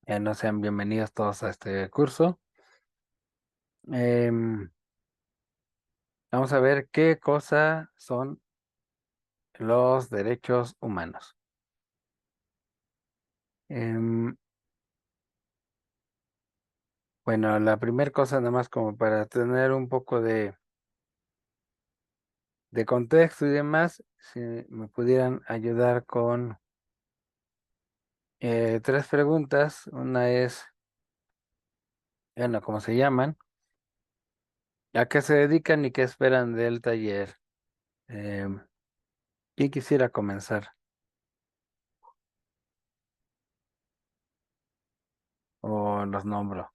No sean bienvenidos todos a este curso. Em, Vamos a ver qué cosa son los derechos humanos. Em, bueno, la primera cosa, nada más como para tener un poco de contexto y demás, si me pudieran ayudar con tres preguntas. Una es, bueno, ¿cómo se llaman? ¿A qué se dedican y qué esperan del taller? Em, ¿Quién quisiera comenzar? O los nombro.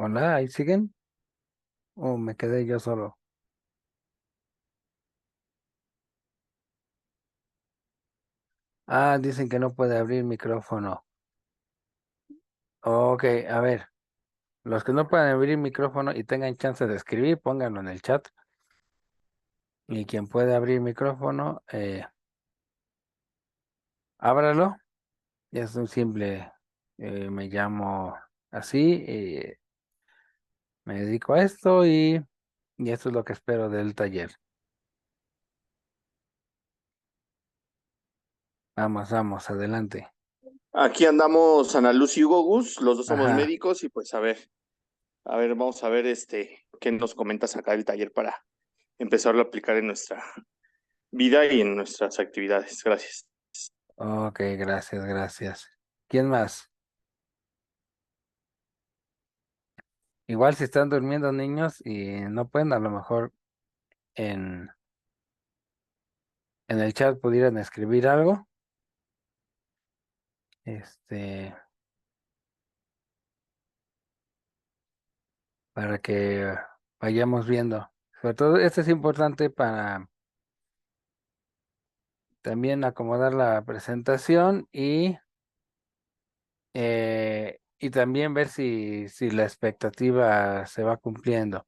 Hola, ¿ahí siguen? ¿O me quedé yo solo? Ah, dicen que no puede abrir micrófono. Ok, a ver, los que no puedan abrir micrófono y tengan chance de escribir, pónganlo en el chat. Y quien puede abrir micrófono, ábralo. Es un simple, me llamo así, me dedico a esto y esto es lo que espero del taller. Vamos, vamos, adelante. Aquí andamos Ana Luz y Hugo Gus, los dos somos Ajá, médicos y pues vamos a ver qué nos comentas acá del taller para empezarlo a aplicar en nuestra vida y en nuestras actividades. Gracias. ok, gracias, gracias. ¿Quién más? Igual si están durmiendo niños y no pueden, a lo mejor en, en el chat pudieran escribir algo. Este, para que vayamos viendo. Sobre todo, esto es importante para también acomodar la presentación y también ver si la expectativa se va cumpliendo.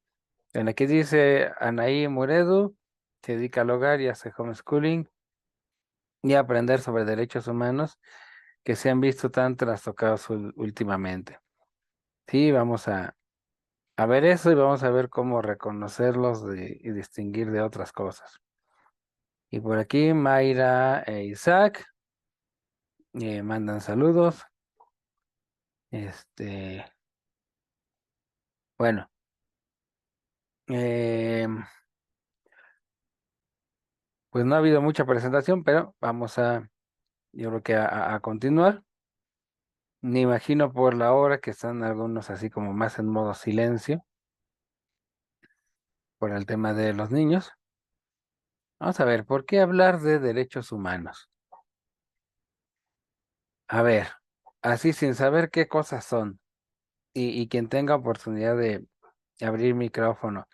En la que dice Anaí Muredu, se dedica al hogar y hace homeschooling y a aprender sobre derechos humanos que se han visto tan trastocados últimamente. Sí, vamos a ver eso y vamos a ver cómo reconocerlos y distinguir de otras cosas. Y por aquí Mayra e Isaac mandan saludos. Este, bueno, eh, pues no ha habido mucha presentación, pero vamos yo creo que a continuar. Me imagino por la hora que están algunos así como más en modo silencio por el tema de los niños. Vamos a ver, ¿por qué hablar de derechos humanos? A ver, así sin saber qué cosas son y quien tenga oportunidad de abrir micrófono.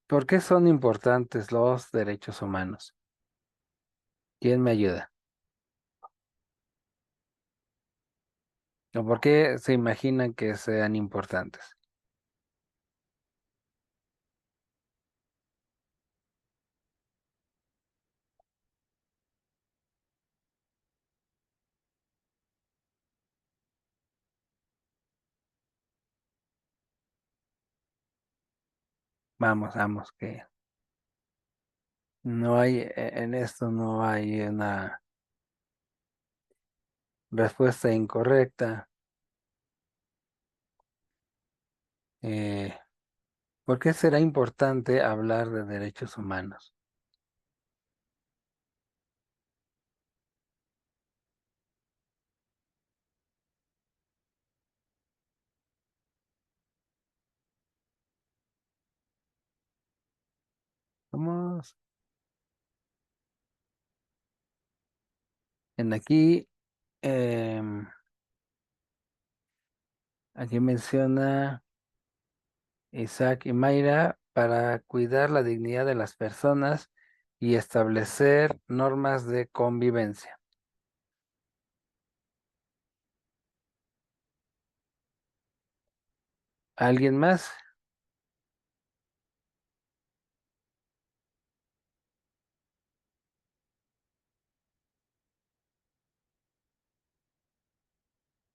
¿Por qué son importantes los derechos humanos? ¿Quién me ayuda? ¿O por qué se imaginan que sean importantes? Vamos, vamos, que no hay, en esto no hay una respuesta incorrecta. Eh, ¿Por qué será importante hablar de derechos humanos? Vamos, en em, aquí menciona Isaac y Mayra para cuidar la dignidad de las personas y establecer normas de convivencia. ¿Alguien más?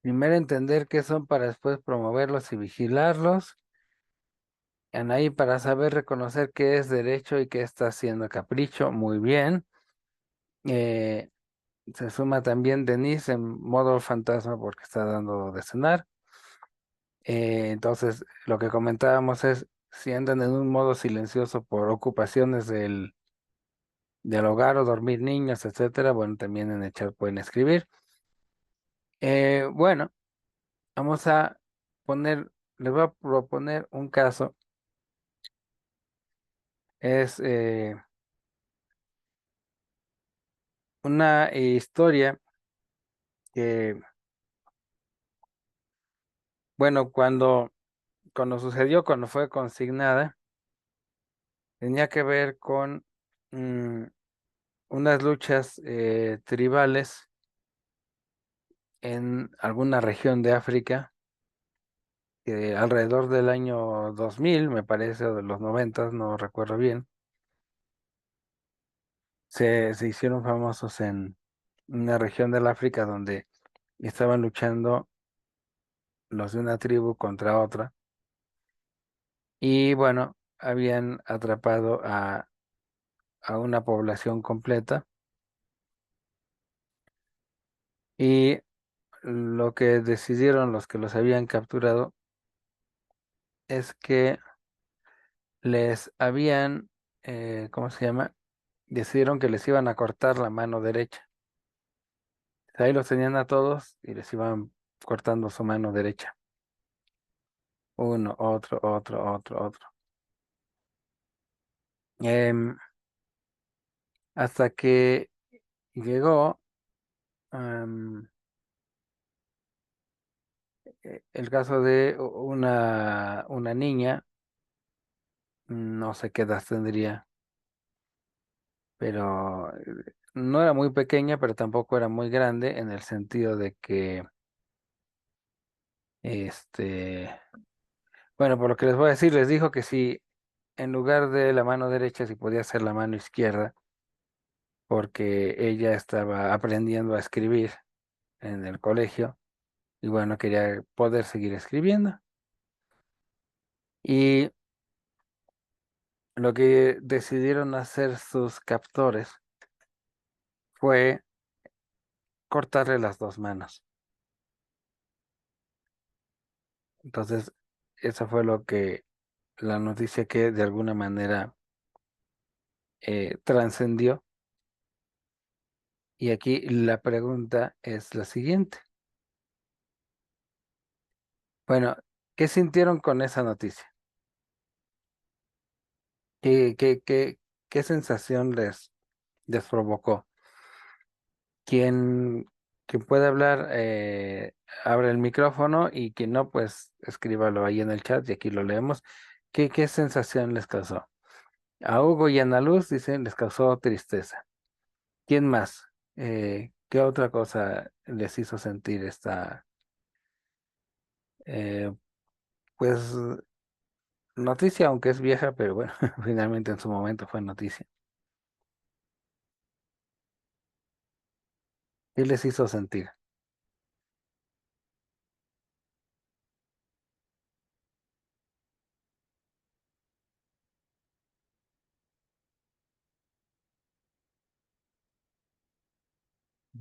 Primero entender qué son para después promoverlos y vigilarlos. Anaí para saber reconocer qué es derecho y qué está haciendo capricho. Muy bien. Eh, Se suma también Denise en modo fantasma porque está dando de cenar. Entonces, lo que comentábamos es, si andan en un modo silencioso por ocupaciones del hogar o dormir niños, etcétera, bueno, también en el chat pueden escribir. Bueno, vamos a les voy a proponer un caso. Es una historia que, bueno, cuando sucedió, cuando fue consignada, tenía que ver con mm, unas luchas tribales en alguna región de África, que alrededor del año 2000, me parece, o de los 90, no recuerdo bien, se hicieron famosos en una región del África donde estaban luchando los de una tribu contra otra. Y bueno, habían atrapado a una población completa. Y lo que decidieron los que los habían capturado es que les habían, ¿cómo se llama? Decidieron que les iban a cortar la mano derecha. Ahí los tenían a todos y les iban cortando su mano derecha. Uno, otro, otro, otro, otro. Em, Hasta que llegó el caso de una niña, no sé qué edad tendría, pero no era muy pequeña, pero tampoco era muy grande en el sentido de que, este, bueno, por lo que les voy a decir, les dijo que si en lugar de la mano derecha, si podía ser la mano izquierda, porque ella estaba aprendiendo a escribir en el colegio y bueno, quería poder seguir escribiendo. Y lo que decidieron hacer sus captores fue cortarle las dos manos. Entonces, eso fue la noticia que de alguna manera trascendió. Y aquí la pregunta es la siguiente. Bueno, ¿qué sintieron con esa noticia? ¿Qué sensación les provocó? Quien, quien puede hablar, abre el micrófono y quien no, pues escríbalo ahí en el chat y aquí lo leemos. ¿Qué sensación les causó? A Hugo y Ana Luz dicen les causó tristeza. ¿Quién más? ¿Qué otra cosa les hizo sentir esta, eh, pues, noticia, aunque es vieja, pero bueno, finalmente en su momento fue noticia? ¿Qué les hizo sentir?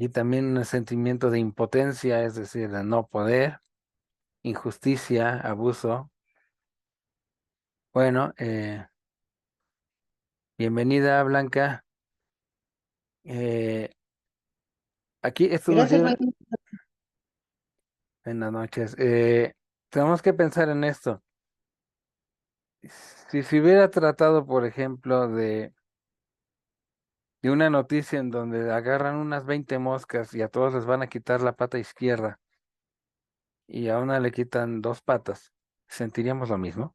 Y también un sentimiento de impotencia, es decir, de no poder, injusticia, abuso. Bueno, bienvenida, Blanca. Eh, Aquí esto nos Gracias, lleva, Manuel. en las noches. Tenemos que pensar en esto. Si se hubiera tratado, por ejemplo, de una noticia en donde agarran unas 20 moscas y a todos les van a quitar la pata izquierda y a una le quitan dos patas, ¿sentiríamos lo mismo?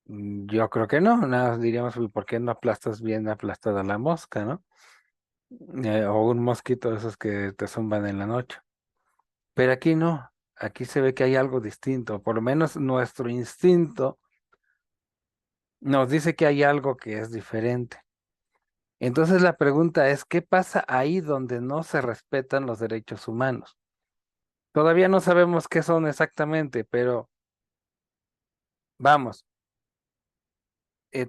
Yo creo que no, nada más diríamos, "Uy, ¿por qué no aplastas bien aplastada la mosca, no? O un mosquito de esos que te zumban en la noche. Pero aquí no, aquí se ve que hay algo distinto, por lo menos nuestro instinto nos dice que hay algo que es diferente. Entonces la pregunta es, ¿qué pasa ahí donde no se respetan los derechos humanos? Todavía no sabemos qué son exactamente, pero vamos,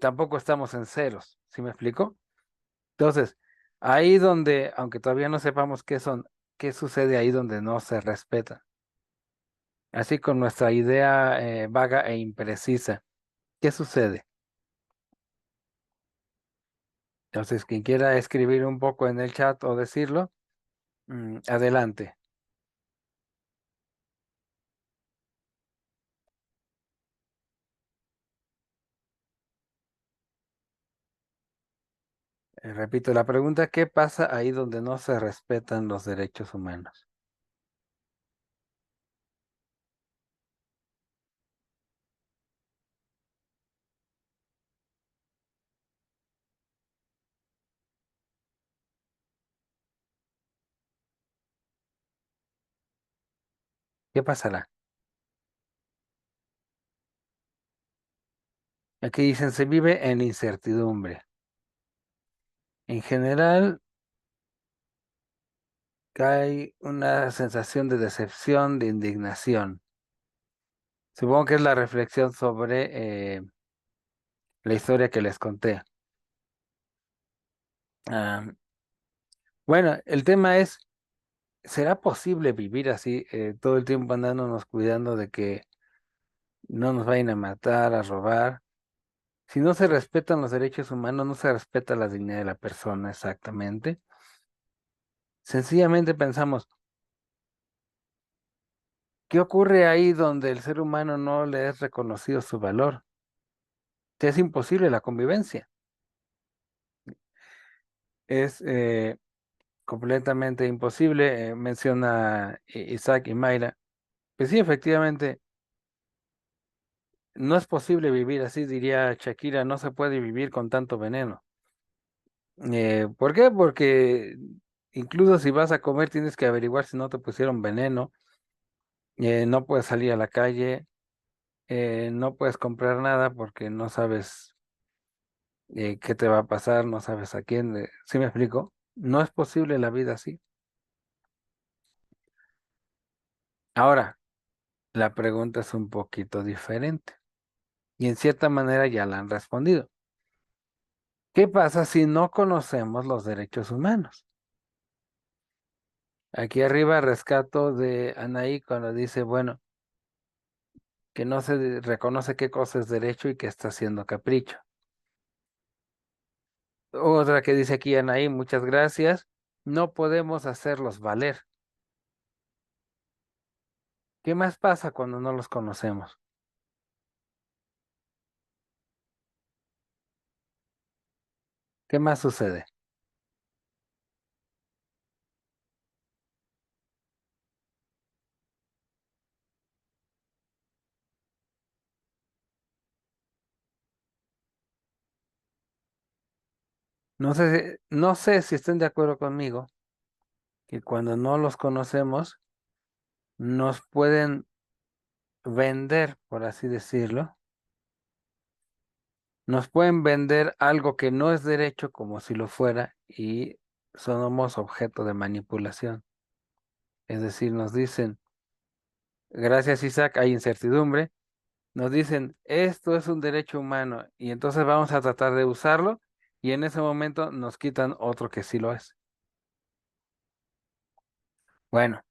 tampoco estamos en ceros, ¿sí me explico? Entonces, ahí donde, aunque todavía no sepamos qué son, ¿qué sucede ahí donde no se respetan? Así con nuestra idea vaga e imprecisa, ¿qué sucede? Entonces, quien quiera escribir un poco en el chat o decirlo, adelante. Repito la pregunta, ¿qué pasa ahí donde no se respetan los derechos humanos? ¿Qué pasará? Aquí dicen, se vive en incertidumbre. En general, hay una sensación de decepción, de indignación. Supongo que es la reflexión sobre la historia que les conté. Ah, bueno, el tema es, ¿será posible vivir así todo el tiempo andándonos cuidando de que no nos vayan a matar, a robar? Si no se respetan los derechos humanos, no se respeta la dignidad de la persona exactamente. Sencillamente pensamos, ¿qué ocurre ahí donde el ser humano no le es reconocido su valor? Que es imposible la convivencia. Es completamente imposible, menciona Isaac y Mayra. Pues sí, efectivamente, no es posible vivir así, diría Shakira, no se puede vivir con tanto veneno. ¿Por qué? Porque incluso si vas a comer tienes que averiguar si no te pusieron veneno, no puedes salir a la calle, no puedes comprar nada porque no sabes qué te va a pasar, no sabes a quién. ¿Sí me explico? No es posible la vida así. Ahora, la pregunta es un poquito diferente y en cierta manera ya la han respondido. ¿Qué pasa si no conocemos los derechos humanos? Aquí arriba rescato de Anaí cuando dice, bueno, que no se reconoce qué cosa es derecho y qué está haciendo capricho. Otra que dice aquí Anaí, muchas gracias, no podemos hacerlos valer. ¿Qué más pasa cuando no los conocemos? ¿Qué más sucede? No sé si estén de acuerdo conmigo que cuando no los conocemos nos pueden vender, por así decirlo, nos pueden vender algo que no es derecho como si lo fuera y somos objeto de manipulación. Es decir, nos dicen, gracias Isaac, hay incertidumbre, nos dicen, esto es un derecho humano y entonces vamos a tratar de usarlo y en ese momento nos quitan otro que sí lo es. Bueno,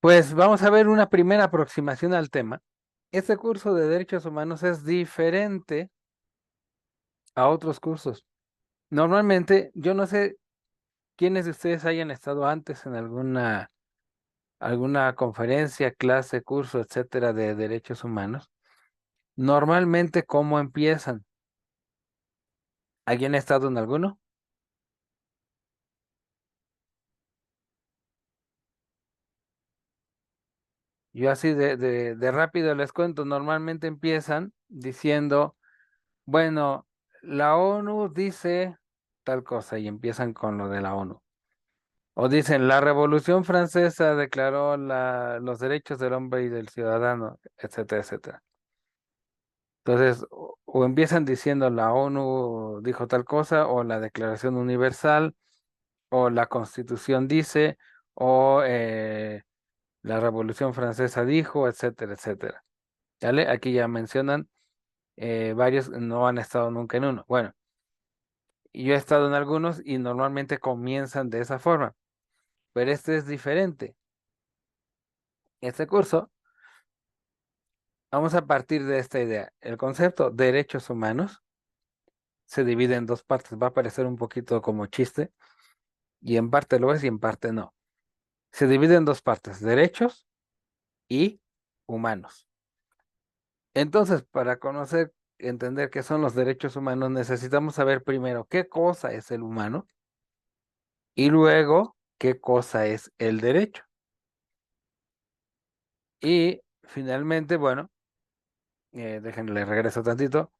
pues vamos a ver una primera aproximación al tema. Este curso de derechos humanos es diferente a otros cursos. Normalmente, yo no sé quiénes de ustedes hayan estado antes en alguna conferencia, clase, curso, etcétera, de derechos humanos. Normalmente, ¿cómo empiezan? ¿Alguien ha estado en alguno? Yo así de rápido les cuento, normalmente empiezan diciendo, bueno, la ONU dice tal cosa y empiezan con lo de la ONU. O dicen, la Revolución Francesa declaró los derechos del hombre y del ciudadano, etcétera, etcétera. Entonces, o empiezan diciendo la ONU dijo tal cosa, o la Declaración Universal, o la Constitución dice, o la Revolución Francesa dijo, etcétera, etcétera. ¿Vale? Aquí ya mencionan varios, no han estado nunca en uno. Bueno, yo he estado en algunos y normalmente comienzan de esa forma, pero este es diferente. Este curso, vamos a partir de esta idea. El concepto derechos humanos se divide en dos partes. Va a parecer un poquito como chiste, y en parte lo es y en parte no. Se divide en dos partes, derechos y humanos. Entonces, para conocer, entender qué son los derechos humanos, necesitamos saber primero qué cosa es el humano y luego qué cosa es el derecho. Y finalmente, bueno, déjenle regreso tantito,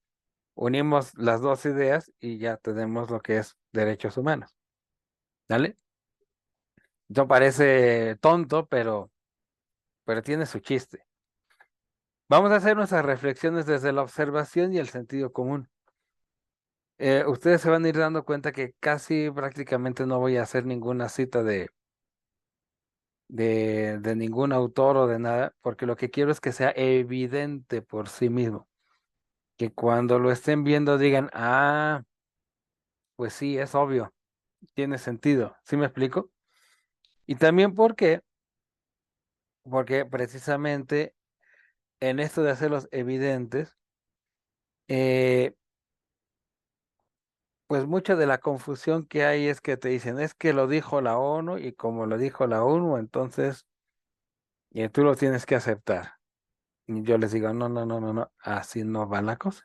unimos las dos ideas y ya tenemos lo que es derechos humanos. ¿Vale? No parece tonto, pero tiene su chiste. Vamos a hacer nuestras reflexiones desde la observación y el sentido común. Ustedes se van a ir dando cuenta que casi prácticamente no voy a hacer ninguna cita de ningún autor o de nada, porque lo que quiero es que sea evidente por sí mismo. Que cuando lo estén viendo digan, ah, pues sí, es obvio, tiene sentido. ¿Sí me explico? Y también porque precisamente en esto de hacerlos evidentes, eh, pues mucha de la confusión que hay es que te dicen, es que lo dijo la ONU y como lo dijo la ONU, entonces tú lo tienes que aceptar. Y yo les digo, no, no, no, no, no, así no va la cosa.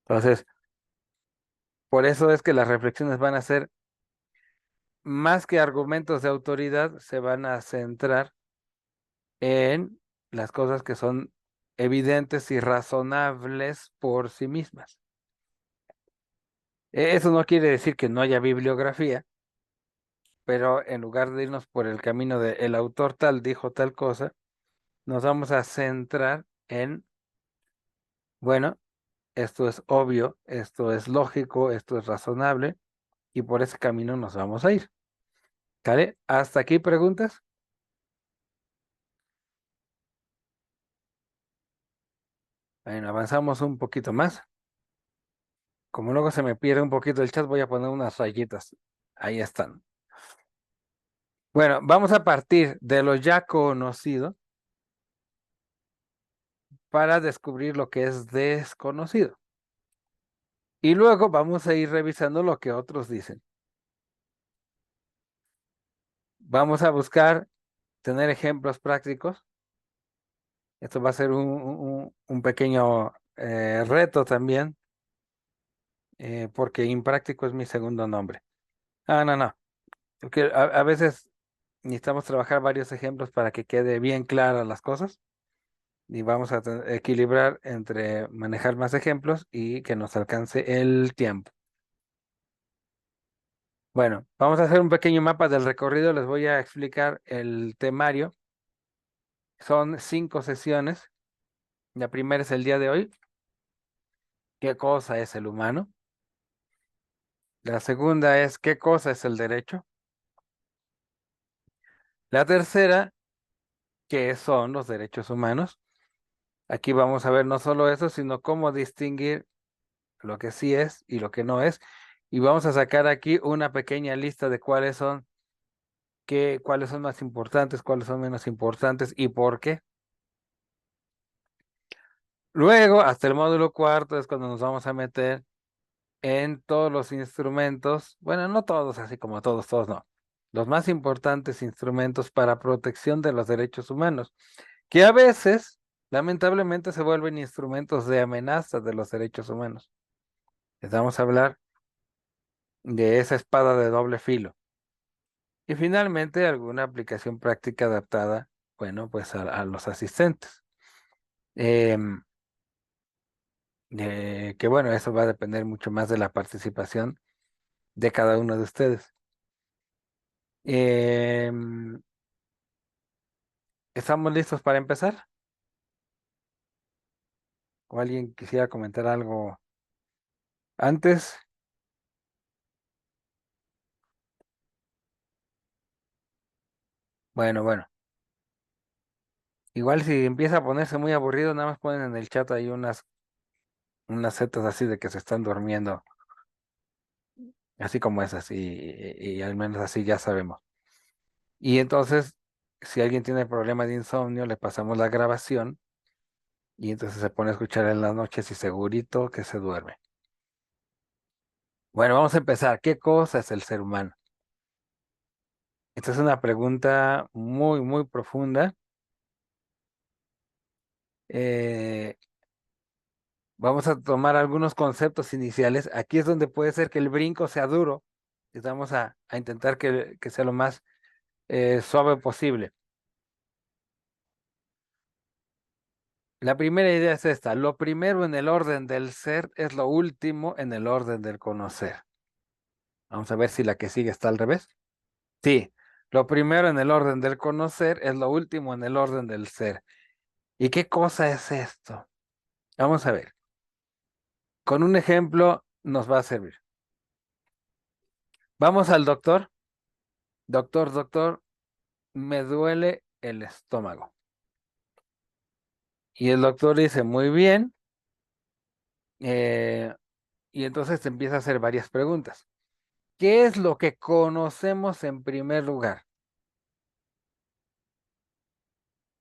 Entonces, por eso es que las reflexiones van a ser más que argumentos de autoridad, se van a centrar en las cosas que son evidentes y razonables por sí mismas. Eso no quiere decir que no haya bibliografía, pero en lugar de irnos por el camino de el autor tal dijo tal cosa, nos vamos a centrar en, bueno, esto es obvio, esto es lógico, esto es razonable, y por ese camino nos vamos a ir. ¿Vale? ¿Hasta aquí preguntas? Bueno, avanzamos un poquito más. Como luego se me pierde un poquito el chat, voy a poner unas rayitas. Ahí están. Bueno, vamos a partir de lo ya conocido para descubrir lo que es desconocido. Y luego vamos a ir revisando lo que otros dicen. Vamos a buscar tener ejemplos prácticos. Esto va a ser un pequeño reto también, porque impráctico es mi segundo nombre. Ah, no, no. Porque a veces necesitamos trabajar varios ejemplos para que quede bien claras las cosas. Y vamos a equilibrar entre manejar más ejemplos y que nos alcance el tiempo. Bueno, vamos a hacer un pequeño mapa del recorrido. Les voy a explicar el temario. Son 5 sesiones. La primera es el día de hoy. ¿Qué cosa es el humano? La segunda es ¿qué cosa es el derecho? La tercera, ¿qué son los derechos humanos? Aquí vamos a ver no solo eso, sino cómo distinguir lo que sí es y lo que no es. Y vamos a sacar aquí una pequeña lista de cuáles son más importantes, cuáles son menos importantes y por qué. Luego, hasta el módulo cuarto es cuando nos vamos a meter en todos los instrumentos, bueno, no todos, así como todos no, los más importantes instrumentos para protección de los derechos humanos, que a veces, lamentablemente, se vuelven instrumentos de amenaza de los derechos humanos. Les vamos a hablar de esa espada de doble filo. Y finalmente, alguna aplicación práctica adaptada, bueno, pues a los asistentes. Em, que bueno, eso va a depender mucho más de la participación de cada uno de ustedes. Em, ¿Estamos listos para empezar? ¿O alguien quisiera comentar algo antes? Bueno, bueno. Igual si empieza a ponerse muy aburrido, nada más ponen en el chat ahí unas setas así de que se están durmiendo, así como esas, y al menos así ya sabemos. Y entonces, si alguien tiene problema de insomnio, le pasamos la grabación y entonces se pone a escuchar en las noches y segurito que se duerme. Bueno, vamos a empezar. ¿Qué cosa es el ser humano? Esta es una pregunta muy, muy profunda. Eh, Vamos a tomar algunos conceptos iniciales. Aquí es donde puede ser que el brinco sea duro y vamos a intentar que sea lo más suave posible. La primera idea es esta. Lo primero en el orden del ser es lo último en el orden del conocer. Vamos a ver si la que sigue está al revés. Sí, lo primero en el orden del conocer es lo último en el orden del ser. ¿Y qué cosa es esto? Vamos a ver. Con un ejemplo nos va a servir. Vamos al doctor. Doctor, doctor, me duele el estómago. Y el doctor dice, muy bien. eh, y entonces te empieza a hacer varias preguntas. ¿Qué es lo que conocemos en primer lugar?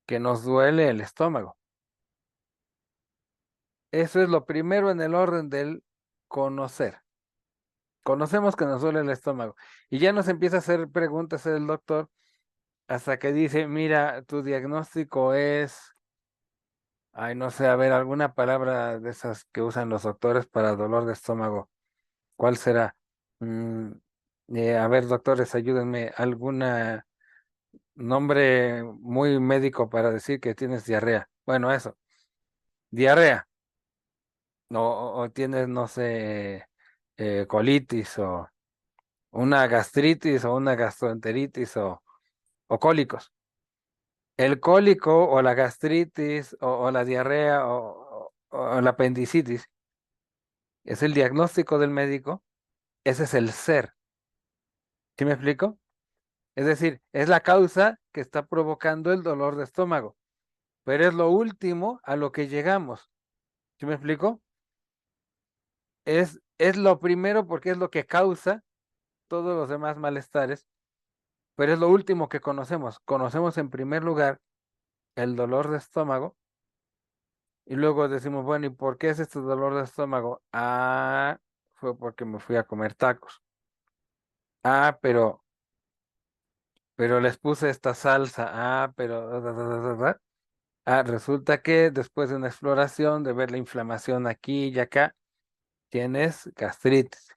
Que nos duele el estómago. Eso es lo primero en el orden del conocer. Conocemos que nos duele el estómago. Y ya nos empieza a hacer preguntas el doctor hasta que dice, mira, tu diagnóstico es, ay, no sé, a ver, alguna palabra de esas que usan los doctores para dolor de estómago. ¿Cuál será? Mm, a ver, doctores, ayúdenme. ¿Alguna nombre muy médico para decir que tienes diarrea? Bueno, eso, diarrea. O tienes, no sé, colitis o una gastritis o una gastroenteritis o cólicos. El cólico o la gastritis o la diarrea o la apendicitis es el diagnóstico del médico, ese es el ser. ¿Sí me explico? Es decir, es la causa que está provocando el dolor de estómago, pero es lo último a lo que llegamos. ¿Sí me explico? Es lo primero porque es lo que causa todos los demás malestares, pero es lo último que conocemos. Conocemos en primer lugar el dolor de estómago y luego decimos, bueno, ¿y por qué es este dolor de estómago? Ah, fue porque me fui a comer tacos. Ah, pero les puse esta salsa. Ah, pero... Ah, resulta que después de una exploración, de ver la inflamación aquí y acá, tienes gastritis.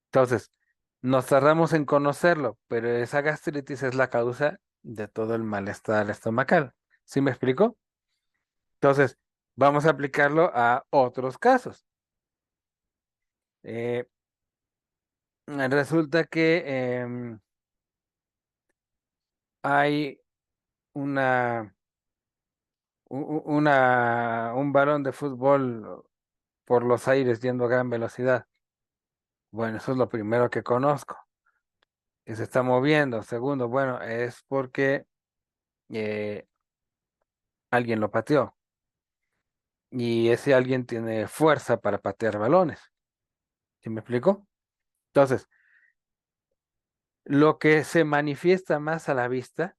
Entonces, nos tardamos en conocerlo, pero esa gastritis es la causa de todo el malestar estomacal. ¿Sí me explico? Entonces, vamos a aplicarlo a otros casos. Eh, Resulta que hay una, un balón de fútbol por los aires yendo a gran velocidad. Bueno, eso es lo primero que conozco, que se está moviendo. Segundo, bueno, es porque eh, alguien lo pateó y ese alguien tiene fuerza para patear balones. ¿Sí me explico? Entonces, lo que se manifiesta más a la vista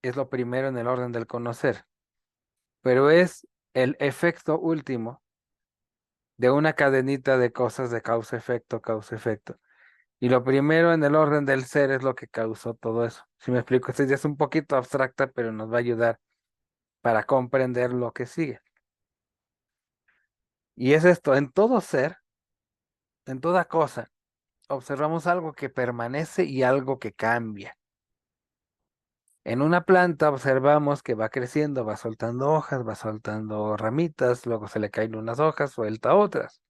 es lo primero en el orden del conocer, pero es el efecto último de una cadenita de cosas de causa-efecto, causa-efecto. Y lo primero en el orden del ser es lo que causó todo eso. Si me explico, esta idea es un poquito abstracta, pero nos va a ayudar para comprender lo que sigue. Y es esto, en todo ser, en toda cosa, observamos algo que permanece y algo que cambia. En una planta observamos que va creciendo, va soltando hojas, va soltando ramitas, luego se le caen unas hojas, suelta otras.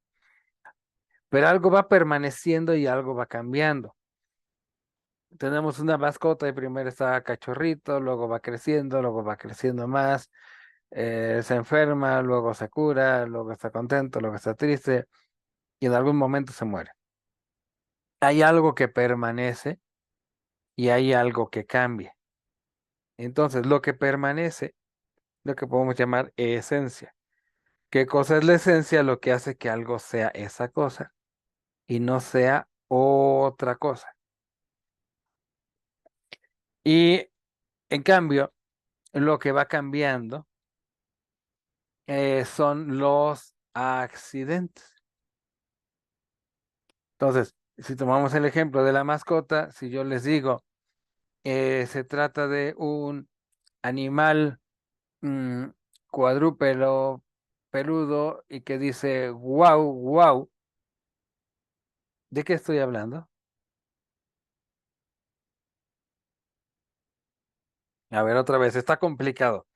Pero algo va permaneciendo y algo va cambiando. tenemos una mascota y primero está cachorrito, luego va creciendo más, se enferma, luego se cura, luego está contento, luego está triste y en algún momento se muere. Hay algo que permanece y hay algo que cambia. Entonces, lo que permanece, lo que podemos llamar esencia. ¿Qué cosa es la esencia? Lo que hace que algo sea esa cosa y no sea otra cosa. Y en cambio, lo que va cambiando son los accidentes. Entonces, si tomamos el ejemplo de la mascota, si yo les digo, se trata de un animal mm, cuadrúpedo, peludo y que dice wow, wow, ¿de qué estoy hablando? A ver, otra vez, está complicado.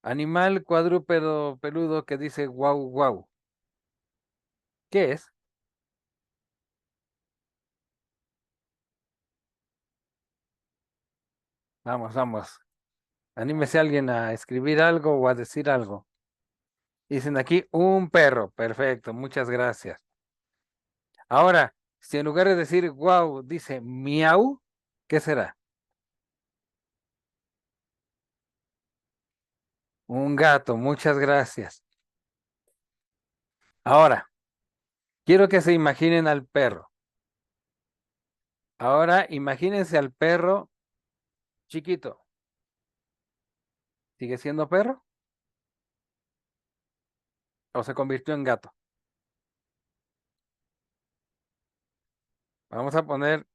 Animal cuadrúpedo peludo que dice wow, wow. ¿Qué es? Vamos, vamos. Anímese alguien a escribir algo o a decir algo. Dicen aquí un perro. Perfecto, muchas gracias. Ahora, si en lugar de decir wow, dice miau, ¿qué será? Un gato, muchas gracias. Ahora, quiero que se imaginen al perro. Ahora, imagínense al perro chiquito. ¿Sigue siendo perro o se convirtió en gato? Vamos a poner,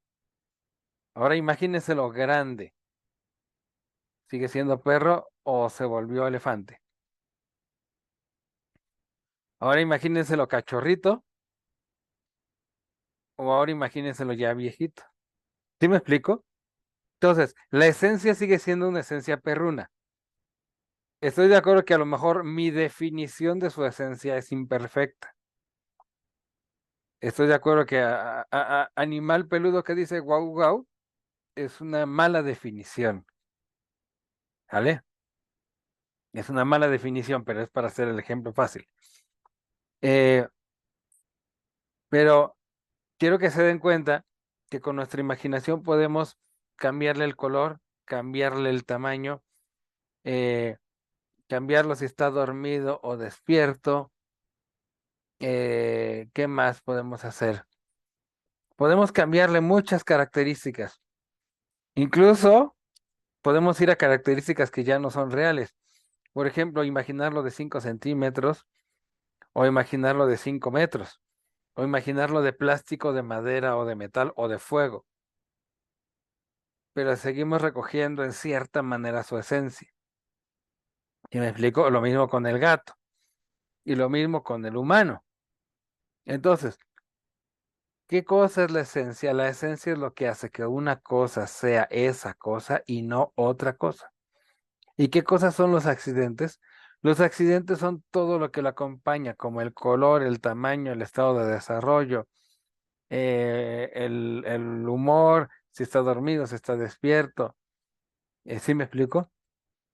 ahora imagínense lo grande. ¿Sigue siendo perro o se volvió elefante? Ahora imagínense lo cachorrito o ahora imagínense lo ya viejito. ¿Sí me explico? Entonces, la esencia sigue siendo una esencia perruna. Estoy de acuerdo que a lo mejor mi definición de su esencia es imperfecta. Estoy de acuerdo que animal peludo que dice guau guau es una mala definición. ¿Vale? Es una mala definición, pero es para hacer el ejemplo fácil. Eh, pero quiero que se den cuenta que con nuestra imaginación podemos cambiarle el color, cambiarle el tamaño, eh, cambiarlo si está dormido o despierto. ¿Qué más podemos hacer? Podemos cambiarle muchas características. Incluso podemos ir a características que ya no son reales. Por ejemplo, imaginarlo de 5 centímetros o imaginarlo de 5 metros o imaginarlo de plástico, de madera o de metal o de fuego. Pero seguimos recogiendo en cierta manera su esencia. Y me explico, lo mismo con el gato y lo mismo con el humano. Entonces, ¿qué cosa es la esencia? La esencia es lo que hace que una cosa sea esa cosa y no otra cosa. ¿Y qué cosas son los accidentes? Los accidentes son todo lo que lo acompaña, como el color, el tamaño, el estado de desarrollo, el humor, si está dormido, si está despierto. ¿Sí me explico?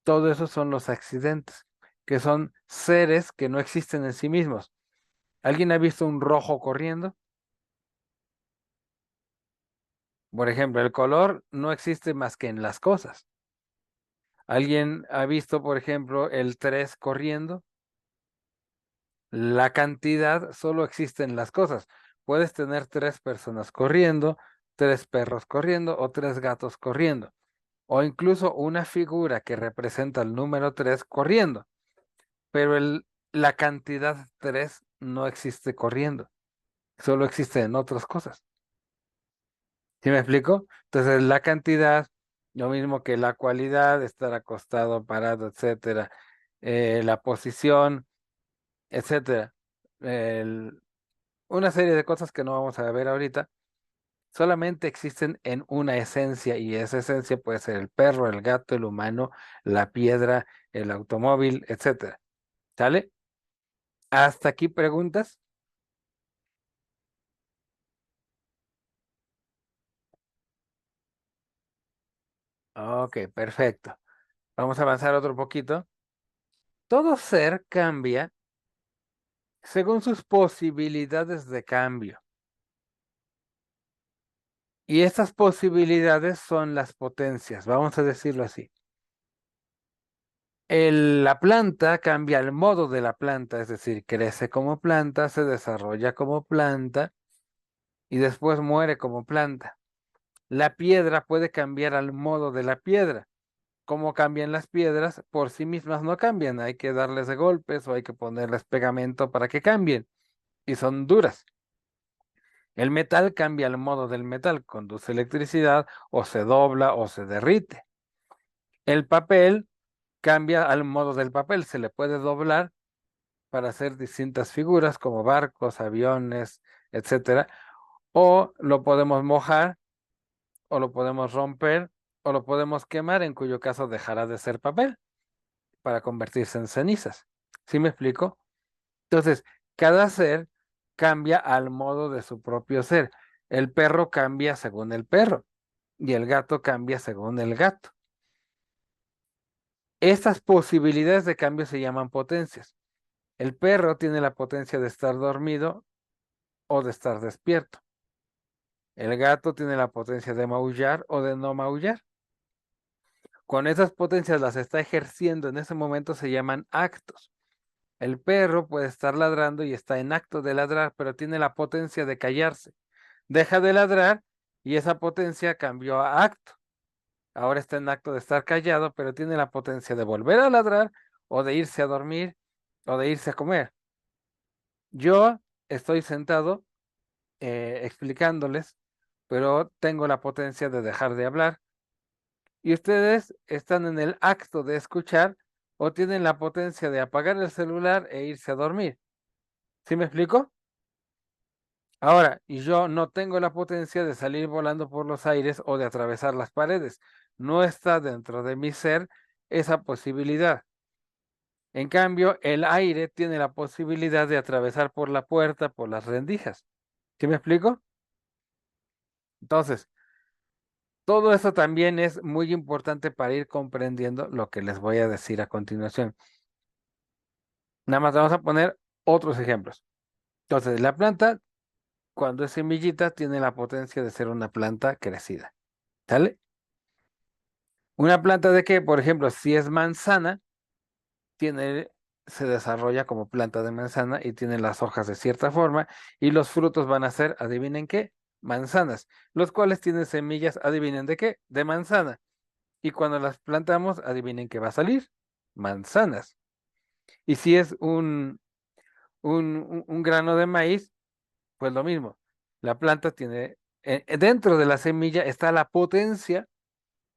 Todo eso son los accidentes, que son seres que no existen en sí mismos. ¿Alguien ha visto un rojo corriendo? Por ejemplo, el color no existe más que en las cosas. ¿Alguien ha visto, por ejemplo, el 3 corriendo? La cantidad solo existe en las cosas. Puedes tener 3 personas corriendo, 3 perros corriendo o 3 gatos corriendo. O incluso una figura que representa el número 3 corriendo. Pero la cantidad 3 no existe corriendo. Solo existe en otras cosas. ¿Sí me explico? Entonces, la cantidad, lo mismo que la cualidad, estar acostado, parado, etcétera, la posición, etcétera. El- una serie de cosas que no vamos a ver ahorita, solamente existen en una esencia y esa esencia puede ser el perro, el gato, el humano, la piedra, el automóvil, etcétera. ¿Sale? ¿Hasta aquí preguntas? Ok, perfecto. Vamos a avanzar otro poquito. Todo ser cambia según sus posibilidades de cambio. Y estas posibilidades son las potencias, vamos a decirlo así. La planta cambia el modo de la planta, es decir, crece como planta, se desarrolla como planta y después muere como planta. La piedra puede cambiar al modo de la piedra. ¿Cómo cambian las piedras? Por sí mismas no cambian, hay que darles de golpes o hay que ponerles pegamento para que cambien y son duras. El metal cambia el modo del metal, conduce electricidad o se dobla o se derrite. El papel cambia al modo del papel, se le puede doblar para hacer distintas figuras como barcos, aviones, etcétera, o lo podemos mojar, o lo podemos romper, o lo podemos quemar, en cuyo caso dejará de ser papel para convertirse en cenizas. ¿Sí me explico? Entonces, cada ser cambia al modo de su propio ser. El perro cambia según el perro y el gato cambia según el gato. Estas posibilidades de cambio se llaman potencias. El perro tiene la potencia de estar dormido o de estar despierto. El gato tiene la potencia de maullar o de no maullar. Cuando esas potencias las está ejerciendo en ese momento se llaman actos. El perro puede estar ladrando y está en acto de ladrar, pero tiene la potencia de callarse. Deja de ladrar y esa potencia cambió a acto. Ahora está en acto de estar callado, pero tiene la potencia de volver a ladrar o de irse a dormir o de irse a comer. Yo estoy sentado explicándoles, pero tengo la potencia de dejar de hablar y ustedes están en el acto de escuchar o tienen la potencia de apagar el celular e irse a dormir. ¿Sí me explico? Ahora, y yo no tengo la potencia de salir volando por los aires o de atravesar las paredes. No está dentro de mi ser esa posibilidad. En cambio, el aire tiene la posibilidad de atravesar por la puerta, por las rendijas. ¿Sí me explico? Entonces, todo eso también es muy importante para ir comprendiendo lo que les voy a decir a continuación. Nada más vamos a poner otros ejemplos. Entonces, la planta, cuando es semillita, tiene la potencia de ser una planta crecida. ¿Sale? Una planta de que, por ejemplo, si es manzana, tiene, se desarrolla como planta de manzana y tiene las hojas de cierta forma y los frutos van a ser, adivinen qué, manzanas, los cuales tienen semillas, adivinen de qué, de manzana. Y cuando las plantamos, adivinen qué va a salir, manzanas. Y si es un grano de maíz, pues lo mismo. La planta tiene, dentro de la semilla está la potencia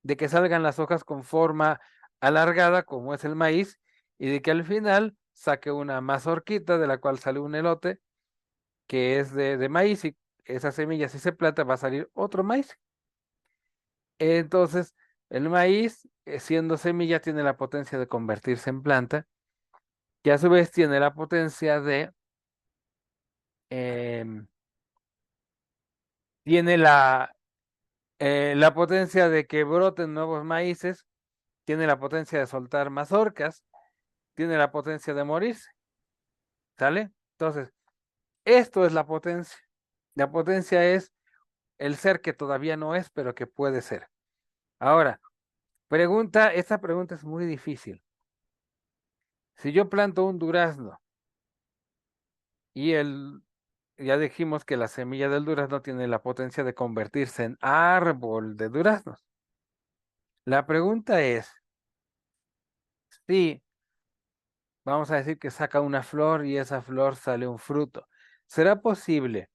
de que salgan las hojas con forma alargada, como es el maíz, y de que al final saque una mazorquita de la cual sale un elote que es de maíz, y esa semilla, si se planta, va a salir otro maíz. Entonces, el maíz, siendo semilla, tiene la potencia de convertirse en planta, que a su vez tiene la potencia de, em, tiene la potencia de que broten nuevos maíces, tiene la potencia de soltar mazorcas, tiene la potencia de morirse. ¿Sale? Entonces, esto es la potencia. La potencia es el ser que todavía no es, pero que puede ser. Ahora, esta pregunta es muy difícil. Si yo planto un durazno y ya dijimos que la semilla del durazno tiene la potencia de convertirse en árbol de duraznos. La pregunta es, si vamos a decir que saca una flor y esa flor sale un fruto, ¿será posible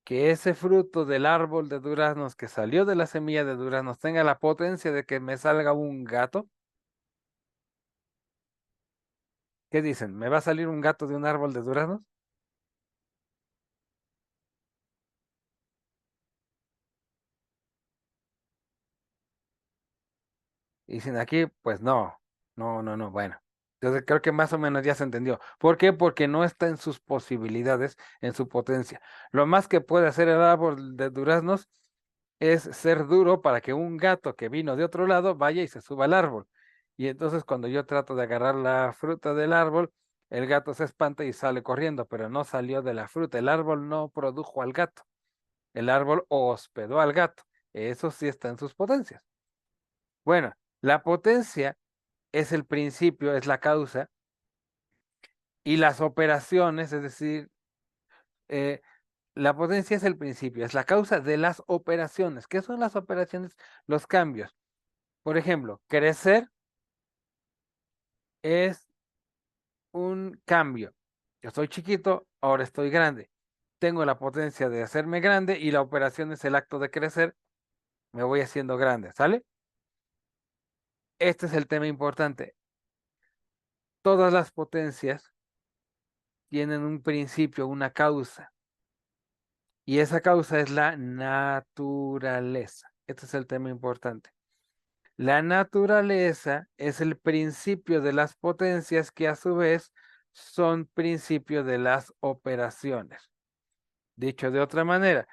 que ese fruto del árbol de duraznos que salió de la semilla de duraznos tenga la potencia de que me salga un gato? ¿Qué dicen? ¿Me va a salir un gato de un árbol de duraznos? Y dicen aquí, pues no, no, bueno. Entonces creo que más o menos ya se entendió. ¿Por qué? Porque no está en sus posibilidades, en su potencia. Lo más que puede hacer el árbol de duraznos es ser duro para que un gato que vino de otro lado vaya y se suba al árbol. Y entonces cuando yo trato de agarrar la fruta del árbol, el gato se espanta y sale corriendo, pero no salió de la fruta. El árbol no produjo al gato. El árbol hospedó al gato. Eso sí está en sus potencias. Bueno, la potencia es el principio, es la causa, y las operaciones, es decir, eh, la potencia es el principio, es la causa de las operaciones. ¿Qué son las operaciones? Los cambios. Por ejemplo, crecer es un cambio. Yo soy chiquito, ahora estoy grande. Tengo la potencia de hacerme grande y la operación es el acto de crecer. Me voy haciendo grande, ¿sale? Este es el tema importante. Todas las potencias tienen un principio, una causa, y esa causa es la naturaleza. Este es el tema importante. La naturaleza es el principio de las potencias que a su vez son principio de las operaciones. Dicho de otra manera,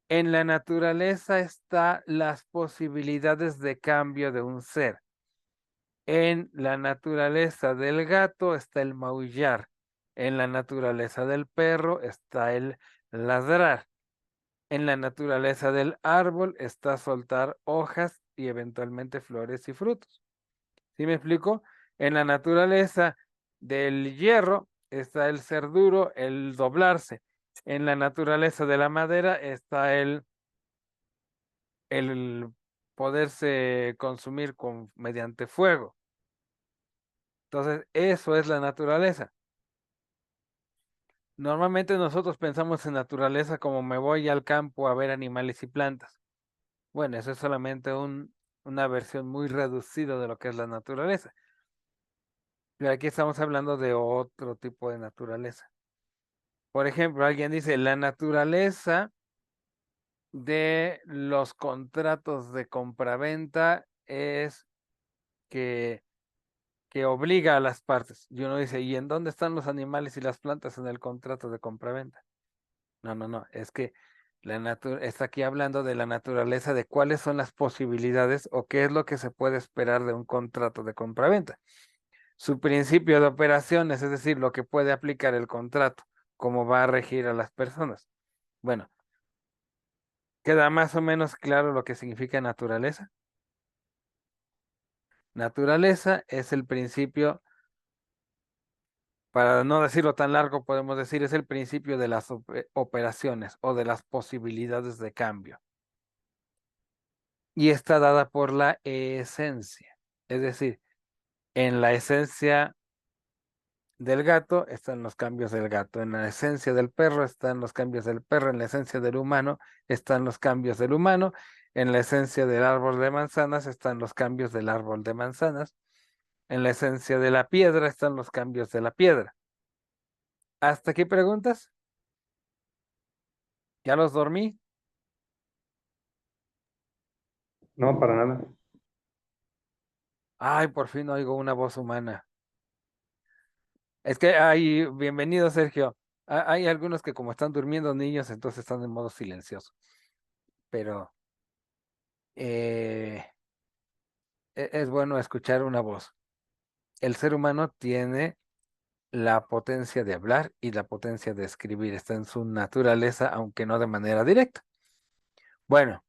en la naturaleza están las posibilidades de cambio de un ser. En la naturaleza del gato está el maullar. En la naturaleza del perro está el ladrar. En la naturaleza del árbol está soltar hojas y eventualmente flores y frutos. ¿Sí me explico? En la naturaleza del hierro está el ser duro, el doblarse. En la naturaleza de la madera está el poderse consumir mediante fuego. Entonces, eso es la naturaleza. Normalmente nosotros pensamos en naturaleza como me voy al campo a ver animales y plantas. Bueno, eso es solamente una versión muy reducida de lo que es la naturaleza. Pero aquí estamos hablando de otro tipo de naturaleza. Por ejemplo, alguien dice, la naturaleza de los contratos de compraventa es que, que obliga a las partes. Y uno dice, ¿y en dónde están los animales y las plantas en el contrato de compraventa? No, no, no, es que está aquí hablando de la naturaleza, de cuáles son las posibilidades o qué es lo que se puede esperar de un contrato de compraventa. Su principio de operaciones, es decir, lo que puede aplicar el contrato, cómo va a regir a las personas. Bueno, ¿queda más o menos claro lo que significa naturaleza? Naturaleza es el principio, para no decirlo tan largo, podemos decir, es el principio de las operaciones o de las posibilidades de cambio. Y está dada por la esencia. Es decir, en la esencia del gato están los cambios del gato, en la esencia del perro están los cambios del perro, en la esencia del humano están los cambios del humano, en la esencia del árbol de manzanas están los cambios del árbol de manzanas, en la esencia de la piedra están los cambios de la piedra. ¿Hasta aquí preguntas? ¿Ya los dormí? No, para nada. Ay, por fin oigo una voz humana. Es que hay, bienvenido Sergio. Hay algunos que como están durmiendo niños, entonces están en modo silencioso. Pero eh, es bueno escuchar una voz. El ser humano tiene la potencia de hablar y la potencia de escribir. Está en su naturaleza, aunque no de manera directa. Bueno,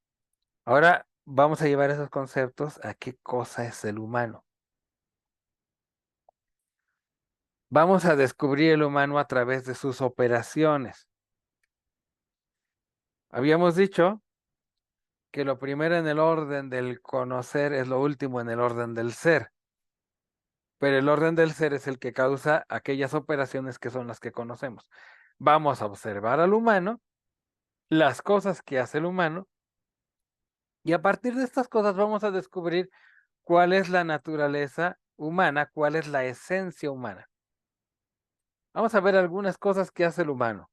ahora vamos a llevar esos conceptos a qué cosa es el humano. Vamos a descubrir el humano a través de sus operaciones. Habíamos dicho que lo primero en el orden del conocer es lo último en el orden del ser, pero el orden del ser es el que causa aquellas operaciones que son las que conocemos. Vamos a observar al humano, las cosas que hace el humano, y a partir de estas cosas vamos a descubrir cuál es la naturaleza humana, cuál es la esencia humana. Vamos a ver algunas cosas que hace el humano.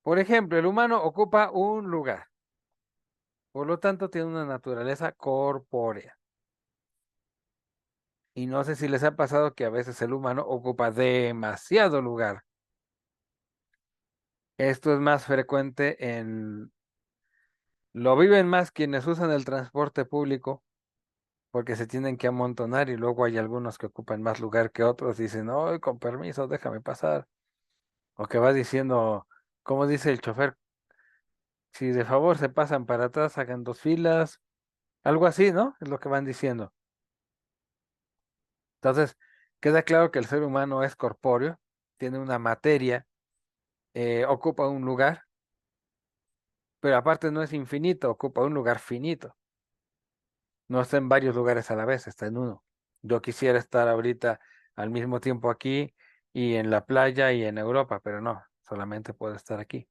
Por ejemplo, el humano ocupa un lugar, por lo tanto tiene una naturaleza corpórea. Y no sé si les ha pasado que a veces el humano ocupa demasiado lugar. Esto es más frecuente Lo viven más quienes usan el transporte público porque se tienen que amontonar y luego hay algunos que ocupan más lugar que otros. Dicen, no, con permiso, déjame pasar. O que va diciendo, como dice el chofer, si de favor se pasan para atrás, hagan dos filas. Algo así, ¿no? Es lo que van diciendo. Entonces, queda claro que el ser humano es corpóreo, tiene una materia, ocupa un lugar, pero aparte no es infinito, ocupa un lugar finito. No está en varios lugares a la vez, está en uno. Yo quisiera estar ahorita al mismo tiempo aquí y en la playa y en Europa, pero no, solamente puedo estar aquí.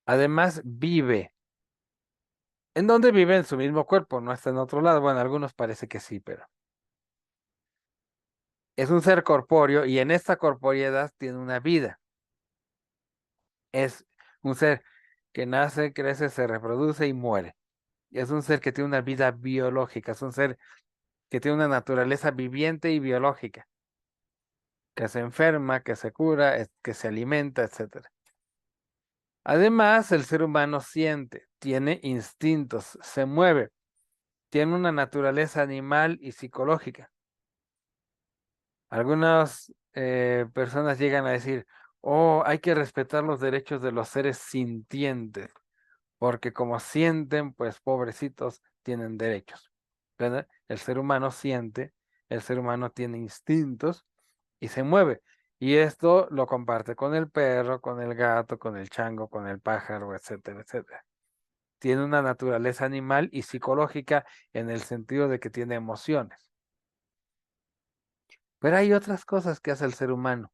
Además, vive. ¿En dónde vive? En su mismo cuerpo, no está en otro lado. Bueno, algunos parece que sí, pero es un ser corpóreo y en esta corporeidad tiene una vida. Es un ser que nace, crece, se reproduce y muere. Es un ser que tiene una vida biológica, es un ser que tiene una naturaleza viviente y biológica, que se enferma, que se cura, que se alimenta, etcétera. Además, el ser humano siente, tiene instintos, se mueve, tiene una naturaleza animal y psicológica. Algunas personas llegan a decir, oh, hay que respetar los derechos de los seres sintientes, porque como sienten, pues pobrecitos tienen derechos. ¿Verdad? El ser humano siente, el ser humano tiene instintos y se mueve. Y esto lo comparte con el perro, con el gato, con el chango, con el pájaro, etcétera, etcétera. Tiene una naturaleza animal y psicológica en el sentido de que tiene emociones. Pero hay otras cosas que hace el ser humano.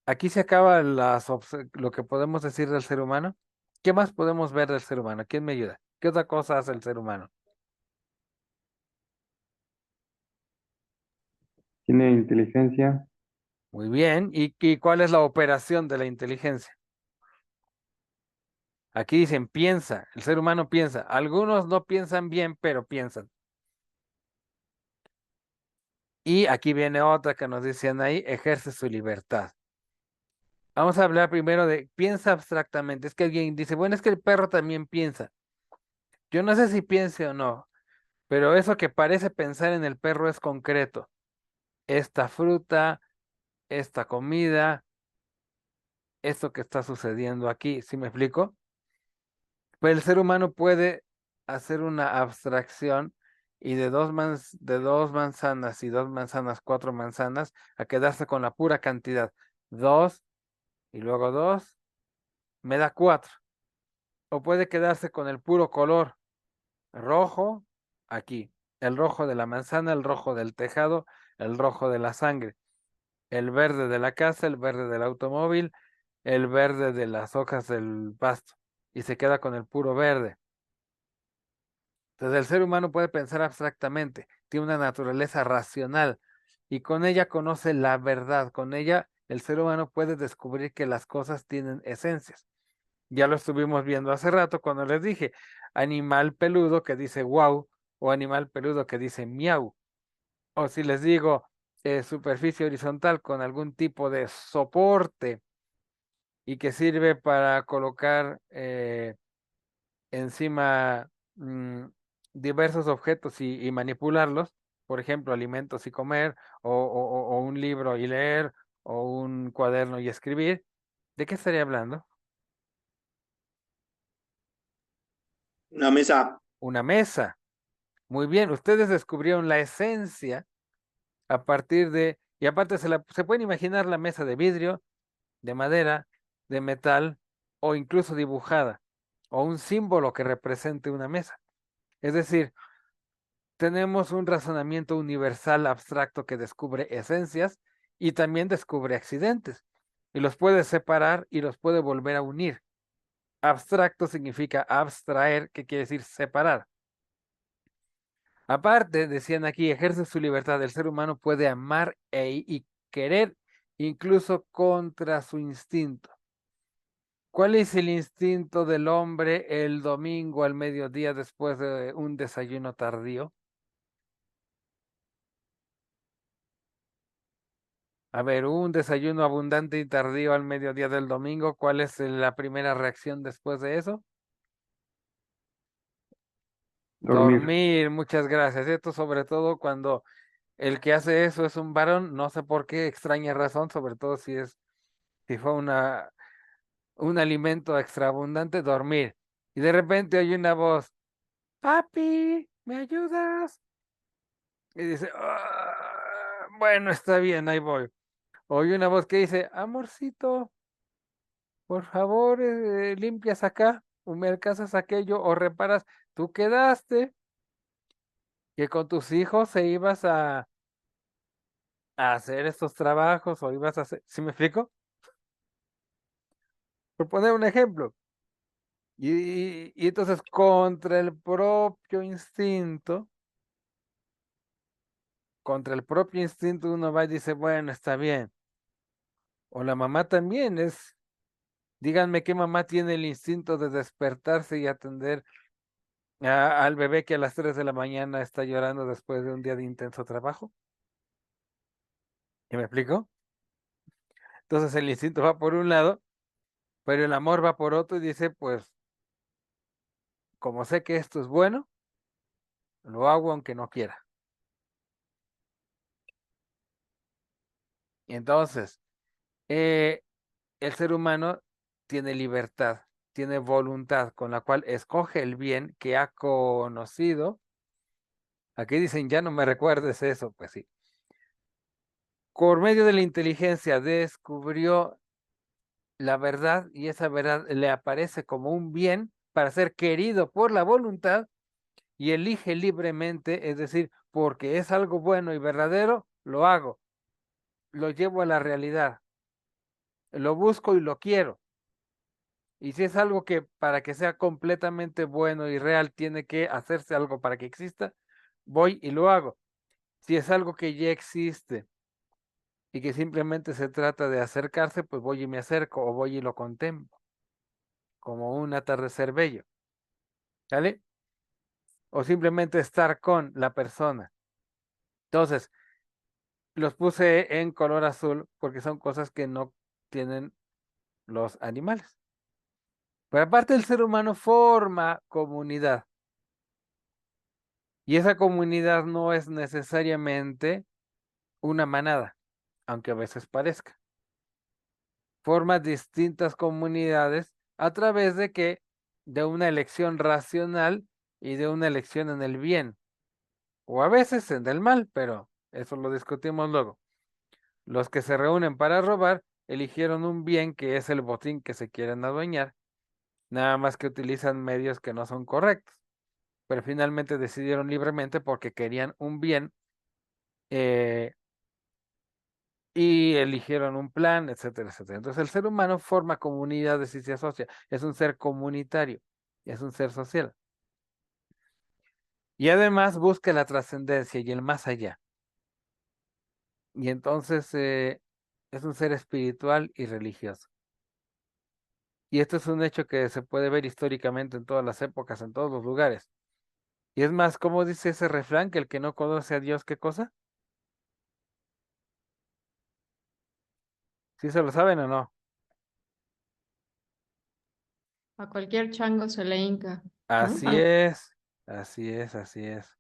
Aquí se acaba lo que podemos decir del ser humano. ¿Qué más podemos ver del ser humano? ¿Quién me ayuda? ¿Qué otra cosa hace el ser humano? Tiene inteligencia, Muy bien. ¿Y cuál es la operación de la inteligencia? Aquí dicen piensa, el ser humano piensa. Algunos no piensan bien, pero piensan. Y aquí viene otra que nos dicen ahí, ejerce su libertad. Vamos a hablar primero de piensa abstractamente. Es que alguien dice, bueno, es que el perro también piensa. Yo no sé si piense o no, pero eso que parece pensar en el perro es concreto. Esta fruta, esta comida, esto que está sucediendo aquí, ¿sí me explico? Pues el ser humano puede hacer una abstracción y de dos manzanas y dos manzanas, cuatro manzanas, a quedarse con la pura cantidad. Dos y luego dos, me da cuatro. O puede quedarse con el puro color rojo, aquí. El rojo de la manzana, el rojo del tejado, el rojo de la sangre. El verde de la casa, el verde del automóvil, el verde de las hojas del pasto. Y se queda con el puro verde. Entonces el ser humano puede pensar abstractamente, tiene una naturaleza racional y con ella conoce la verdad, con ella el ser humano puede descubrir que las cosas tienen esencias. Ya lo estuvimos viendo hace rato cuando les dije, animal peludo que dice wow o animal peludo que dice miau. O si les digo superficie horizontal con algún tipo de soporte y que sirve para colocar encima diversos objetos y manipularlos, por ejemplo, alimentos y comer, o un libro y leer, o un cuaderno y escribir, ¿de qué estaría hablando? Una mesa. Una mesa. Muy bien, ustedes descubrieron la esencia a partir de, y aparte se pueden imaginar la mesa de vidrio, de madera, de metal, o incluso dibujada, o un símbolo que represente una mesa. Es decir, tenemos un razonamiento universal abstracto que descubre esencias y también descubre accidentes y los puede separar y los puede volver a unir. Abstracto significa abstraer, que quiere decir separar. Aparte, decían aquí, ejerce su libertad. El ser humano puede amar y querer incluso contra su instinto. ¿Cuál es el instinto del hombre el domingo al mediodía después de un desayuno tardío? A ver, un desayuno abundante y tardío al mediodía del domingo. ¿Cuál es la primera reacción después de eso? Dormir. Dormir, muchas gracias. Esto sobre todo cuando el que hace eso es un varón, no sé por qué, extraña razón, sobre todo si fue un alimento extraabundante, dormir. Y de repente hay una voz, papi, ¿me ayudas? Y dice, bueno, está bien, ahí voy. Oye una voz que dice, amorcito, por favor, limpias acá, o me alcanzas aquello, o reparas, tú quedaste que con tus hijos se ibas a hacer estos trabajos, o ibas a hacer, ¿sí me explico? Por poner un ejemplo. Y entonces contra el propio instinto uno va y dice, bueno, está bien. O la mamá también díganme qué mamá tiene el instinto de despertarse y atender al bebé que a las 3 de la mañana está llorando después de un día de intenso trabajo. ¿Y me explico? Entonces el instinto va por un lado, pero el amor va por otro y dice, pues, como sé que esto es bueno, lo hago aunque no quiera. Y entonces, el ser humano tiene libertad, tiene voluntad con la cual escoge el bien que ha conocido. Aquí dicen, ya no me recuerdes eso, pues sí. Por medio de la inteligencia descubrió la verdad y esa verdad le aparece como un bien para ser querido por la voluntad y elige libremente, es decir, porque es algo bueno y verdadero, lo hago, lo llevo a la realidad, lo busco y lo quiero. Y si es algo que para que sea completamente bueno y real tiene que hacerse algo para que exista, voy y lo hago. Si es algo que ya existe y que simplemente se trata de acercarse, pues voy y me acerco o voy y lo contemplo, como un atardecer bello, ¿sale? O simplemente estar con la persona. Entonces, los puse en color azul porque son cosas que no tienen los animales. Pero aparte el ser humano forma comunidad. Y esa comunidad no es necesariamente una manada, aunque a veces parezca. Forma distintas comunidades a través de una elección racional y de una elección en el bien, o a veces en el mal, pero eso lo discutimos luego. Los que se reúnen para robar eligieron un bien que es el botín que se quieren adueñar, nada más que utilizan medios que no son correctos, pero finalmente decidieron libremente porque querían un bien eh, y eligieron un plan, etcétera, etcétera. Entonces el ser humano forma comunidades y se asocia, es un ser comunitario, es un ser social. Y además busca la trascendencia y el más allá. Y entonces es un ser espiritual y religioso. Y esto es un hecho que se puede ver históricamente en todas las épocas, en todos los lugares. Y es más, ¿cómo dice ese refrán? Que el que no conoce a Dios, ¿qué cosa? ¿Sí se lo saben o no? A cualquier chango se le hinca, ¿no? Así es, así es, así es.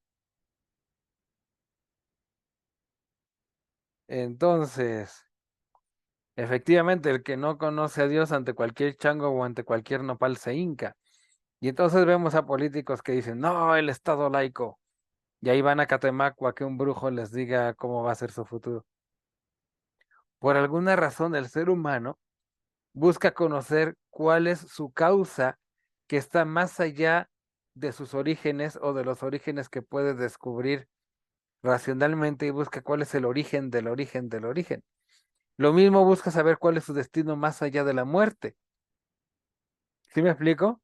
Entonces, efectivamente, el que no conoce a Dios ante cualquier chango o ante cualquier nopal se hinca. Y entonces vemos a políticos que dicen, no, el Estado laico. Y ahí van a Catemaco a que un brujo les diga cómo va a ser su futuro. Por alguna razón, el ser humano busca conocer cuál es su causa que está más allá de sus orígenes o de los orígenes que puede descubrir racionalmente y busca cuál es el origen del origen del origen. Lo mismo busca saber cuál es su destino más allá de la muerte. ¿Sí me explico?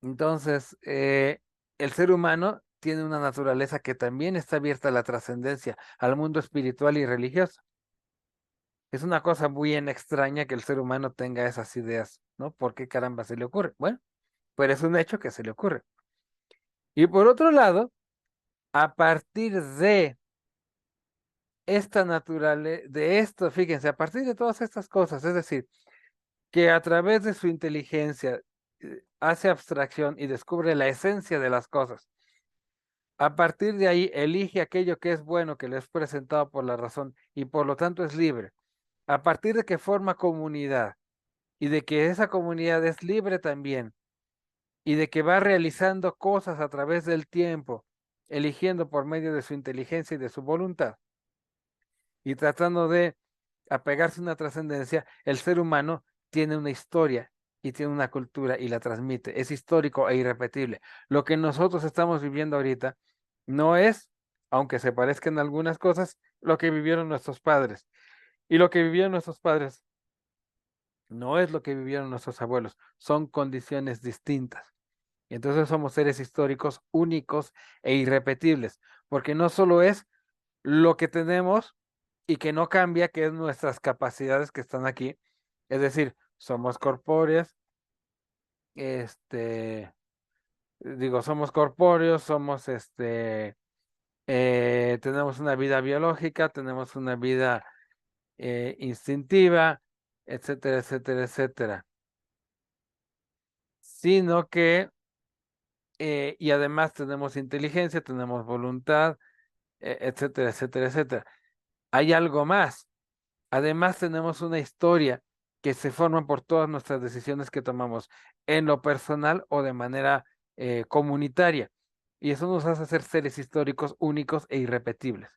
Entonces, el ser humano tiene una naturaleza que también está abierta a la trascendencia, al mundo espiritual y religioso. Es una cosa muy extraña que el ser humano tenga esas ideas, ¿no? ¿Por qué caramba se le ocurre? Bueno, pero es un hecho que se le ocurre. Y por otro lado, a partir de esta naturaleza, de esto, fíjense, a partir de todas estas cosas, es decir, que a través de su inteligencia hace abstracción y descubre la esencia de las cosas. A partir de ahí elige aquello que es bueno, que le es presentado por la razón y por lo tanto es libre. A partir de que forma comunidad y de que esa comunidad es libre también y de que va realizando cosas a través del tiempo, eligiendo por medio de su inteligencia y de su voluntad y tratando de apegarse a una trascendencia, el ser humano tiene una historia y tiene una cultura y la transmite. Es histórico e irrepetible. Lo que nosotros estamos viviendo ahorita no es, aunque se parezcan algunas cosas, lo que vivieron nuestros padres. Y lo que vivieron nuestros padres no es lo que vivieron nuestros abuelos. Son condiciones distintas. Y entonces somos seres históricos únicos e irrepetibles, porque no solo es lo que tenemos y que no cambia, que es nuestras capacidades que están aquí. Es decir, somos corpóreos, somos corpóreos, tenemos una vida biológica, tenemos una vida instintiva, etcétera, etcétera, etcétera. Sino que, y además tenemos inteligencia, tenemos voluntad, etcétera, etcétera, etcétera. Hay algo más. Además, tenemos una historia que se forma por todas nuestras decisiones que tomamos en lo personal o de manera comunitaria. Y eso nos hace ser seres históricos únicos e irrepetibles.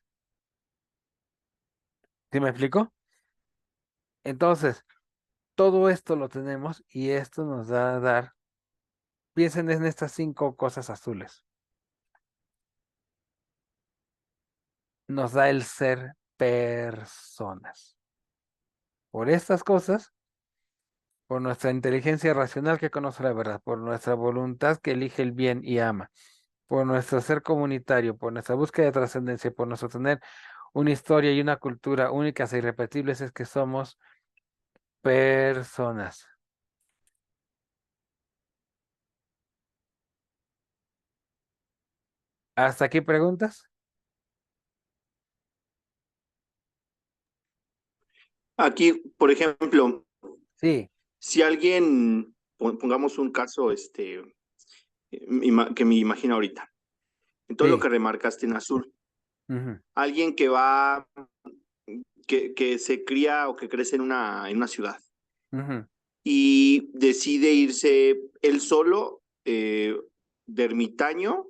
¿Sí me explico? Entonces, todo esto lo tenemos y esto nos da a dar, piensen en estas 5 cosas azules. Nos da el ser personas. Por estas cosas, por nuestra inteligencia racional que conoce la verdad, por nuestra voluntad que elige el bien y ama, por nuestro ser comunitario, por nuestra búsqueda de trascendencia, por nuestro tener una historia y una cultura únicas e irrepetibles, es que somos personas. ¿Hasta aquí preguntas? Aquí, por ejemplo, Sí, si alguien, pongamos un caso, que me imagino ahorita, en todo lo sí. que remarcaste en azul, Ujú, alguien que se cría o que crece en una ciudad ujú. y decide irse él solo de ermitaño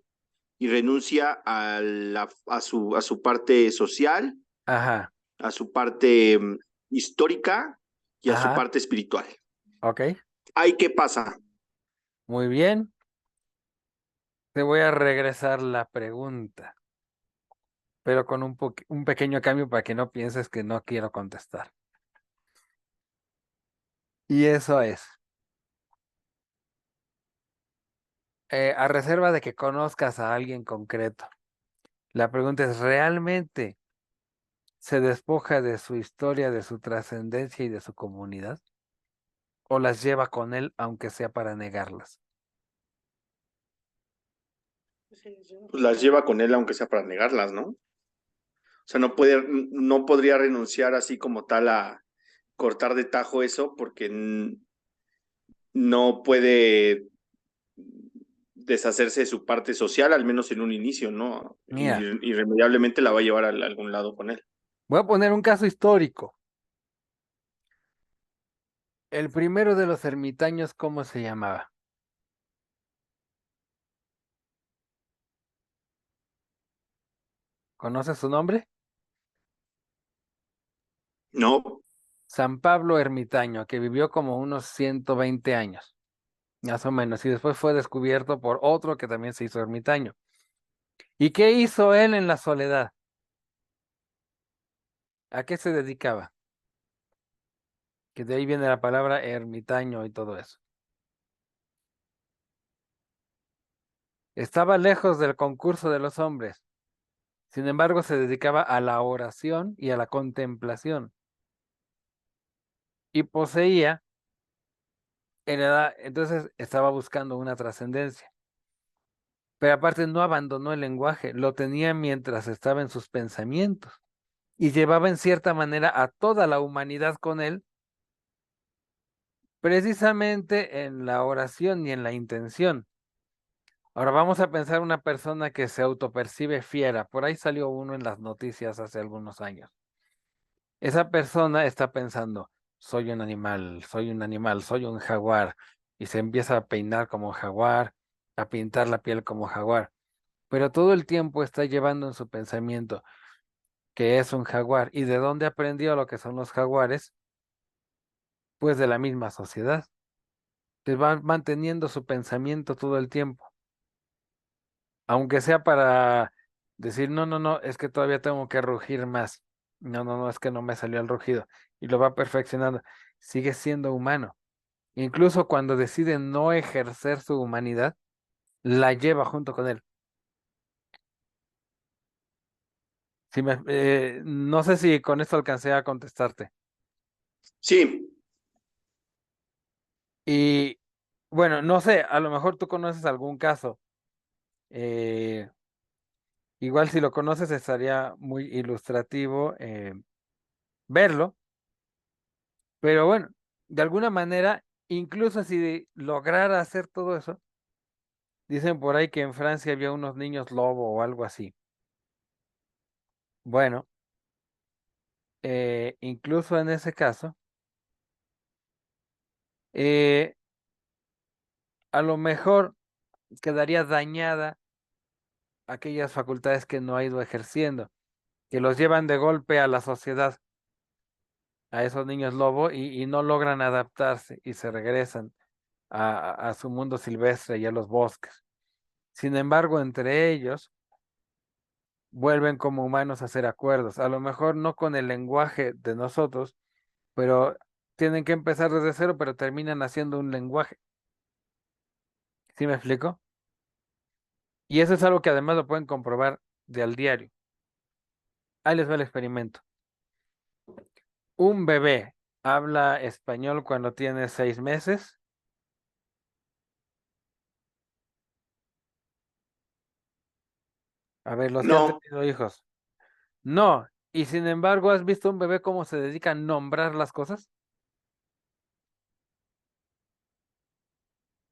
y renuncia a su parte social, Ajá, a su parte histórica y a su ajá, parte espiritual. ok, ¿Ahí qué pasa? muy bien. Te voy a regresar la pregunta, pero con un pequeño cambio para que no pienses que no quiero contestar. Y eso es, a reserva de que conozcas a alguien concreto. La pregunta es, ¿realmente se despoja de su historia, de su trascendencia y de su comunidad? ¿O las lleva con él, aunque sea para negarlas? Pues las lleva con él, aunque sea para negarlas, ¿no? O sea, no podría renunciar así como tal a cortar de tajo eso porque no puede deshacerse de su parte social, al menos en un inicio, ¿no? Mira, Irremediablemente la va a llevar a algún lado con él. voy a poner un caso histórico. El primero de los ermitaños, ¿cómo se llamaba? ¿Conoces su nombre? No, San Pablo Ermitaño, que vivió como unos 120 años, más o menos, y después fue descubierto por otro que también se hizo ermitaño. ¿Y qué hizo él en la soledad? ¿A qué se dedicaba? Que de ahí viene la palabra ermitaño y todo eso. Estaba lejos del concurso de los hombres. Sin embargo, se dedicaba a la oración y a la contemplación. Y poseía, entonces estaba buscando una trascendencia. Pero aparte no abandonó el lenguaje, lo tenía mientras estaba en sus pensamientos. y llevaba en cierta manera a toda la humanidad con él, precisamente en la oración y en la intención. Ahora vamos a pensar una persona que se autopercibe fiera. Por ahí salió uno en las noticias hace algunos años. Esa persona está pensando, soy un animal, soy un animal, soy un jaguar, y se empieza a peinar como jaguar, a pintar la piel como jaguar, pero todo el tiempo está llevando en su pensamiento que es un jaguar. ¿Y de dónde aprendió lo que son los jaguares? Pues de la misma sociedad. Que va manteniendo su pensamiento todo el tiempo, aunque sea para decir, no, no, no, es que todavía tengo que rugir más. No, no, no, es que no me salió el rugido. Y lo va perfeccionando. Sigue siendo humano. Incluso cuando decide no ejercer su humanidad, la lleva junto con él. No sé si con esto alcancé a contestarte. Sí, Y bueno, no sé, a lo mejor tú conoces algún caso. eh, Igual si lo conoces estaría muy ilustrativo verlo, pero bueno, de alguna manera, incluso si lograra hacer todo eso, dicen por ahí que en Francia había unos niños lobo o algo así. Bueno, incluso en ese caso, eh, a lo mejor quedaría dañada aquellas facultades que no ha ido ejerciendo, que los llevan de golpe a la sociedad, a esos niños lobo, y no logran adaptarse y se regresan a su mundo silvestre y a los bosques. Sin embargo, entre ellos vuelven como humanos a hacer acuerdos, a lo mejor no con el lenguaje de nosotros, pero tienen que empezar desde cero, pero terminan haciendo un lenguaje. ¿Sí me explico? Y eso es algo que además lo pueden comprobar de al diario. Ahí les va el experimento. Un bebé habla español cuando tiene 6 meses. A ver, los que han no, tenido hijos. No. Y sin embargo, ¿has visto un bebé cómo se dedica a nombrar las cosas?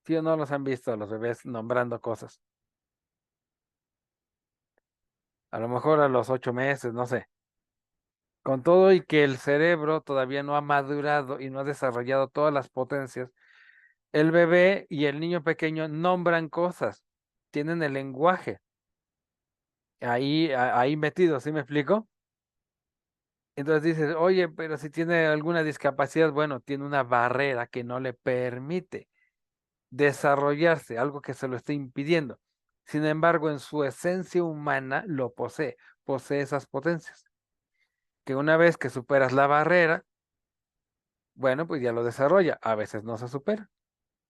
¿Sí o no los han visto los bebés nombrando cosas? A lo mejor a los 8 meses, no sé. Con todo y que el cerebro todavía no ha madurado y no ha desarrollado todas las potencias, el bebé y el niño pequeño nombran cosas, tienen el lenguaje ahí metido, ¿sí me explico? Entonces dices, oye, pero si tiene alguna discapacidad, bueno, tiene una barrera que no le permite desarrollarse, algo que se lo está impidiendo. Sin embargo, en su esencia humana lo posee esas potencias, que una vez que superas la barrera, bueno, pues ya lo desarrolla. A veces no se supera.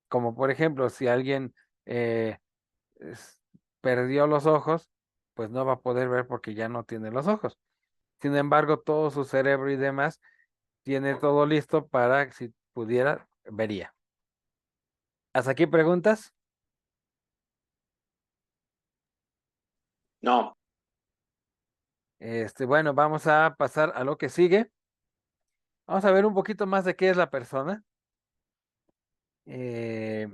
Como por ejemplo, si alguien eh, es- perdió los ojos, pues no va a poder ver porque ya no tiene los ojos. Sin embargo, todo su cerebro y demás tiene todo listo para, si pudiera, vería. ¿Hasta aquí preguntas? no. Bueno, vamos a pasar a lo que sigue. Vamos a ver un poquito más de qué es la persona. Eh,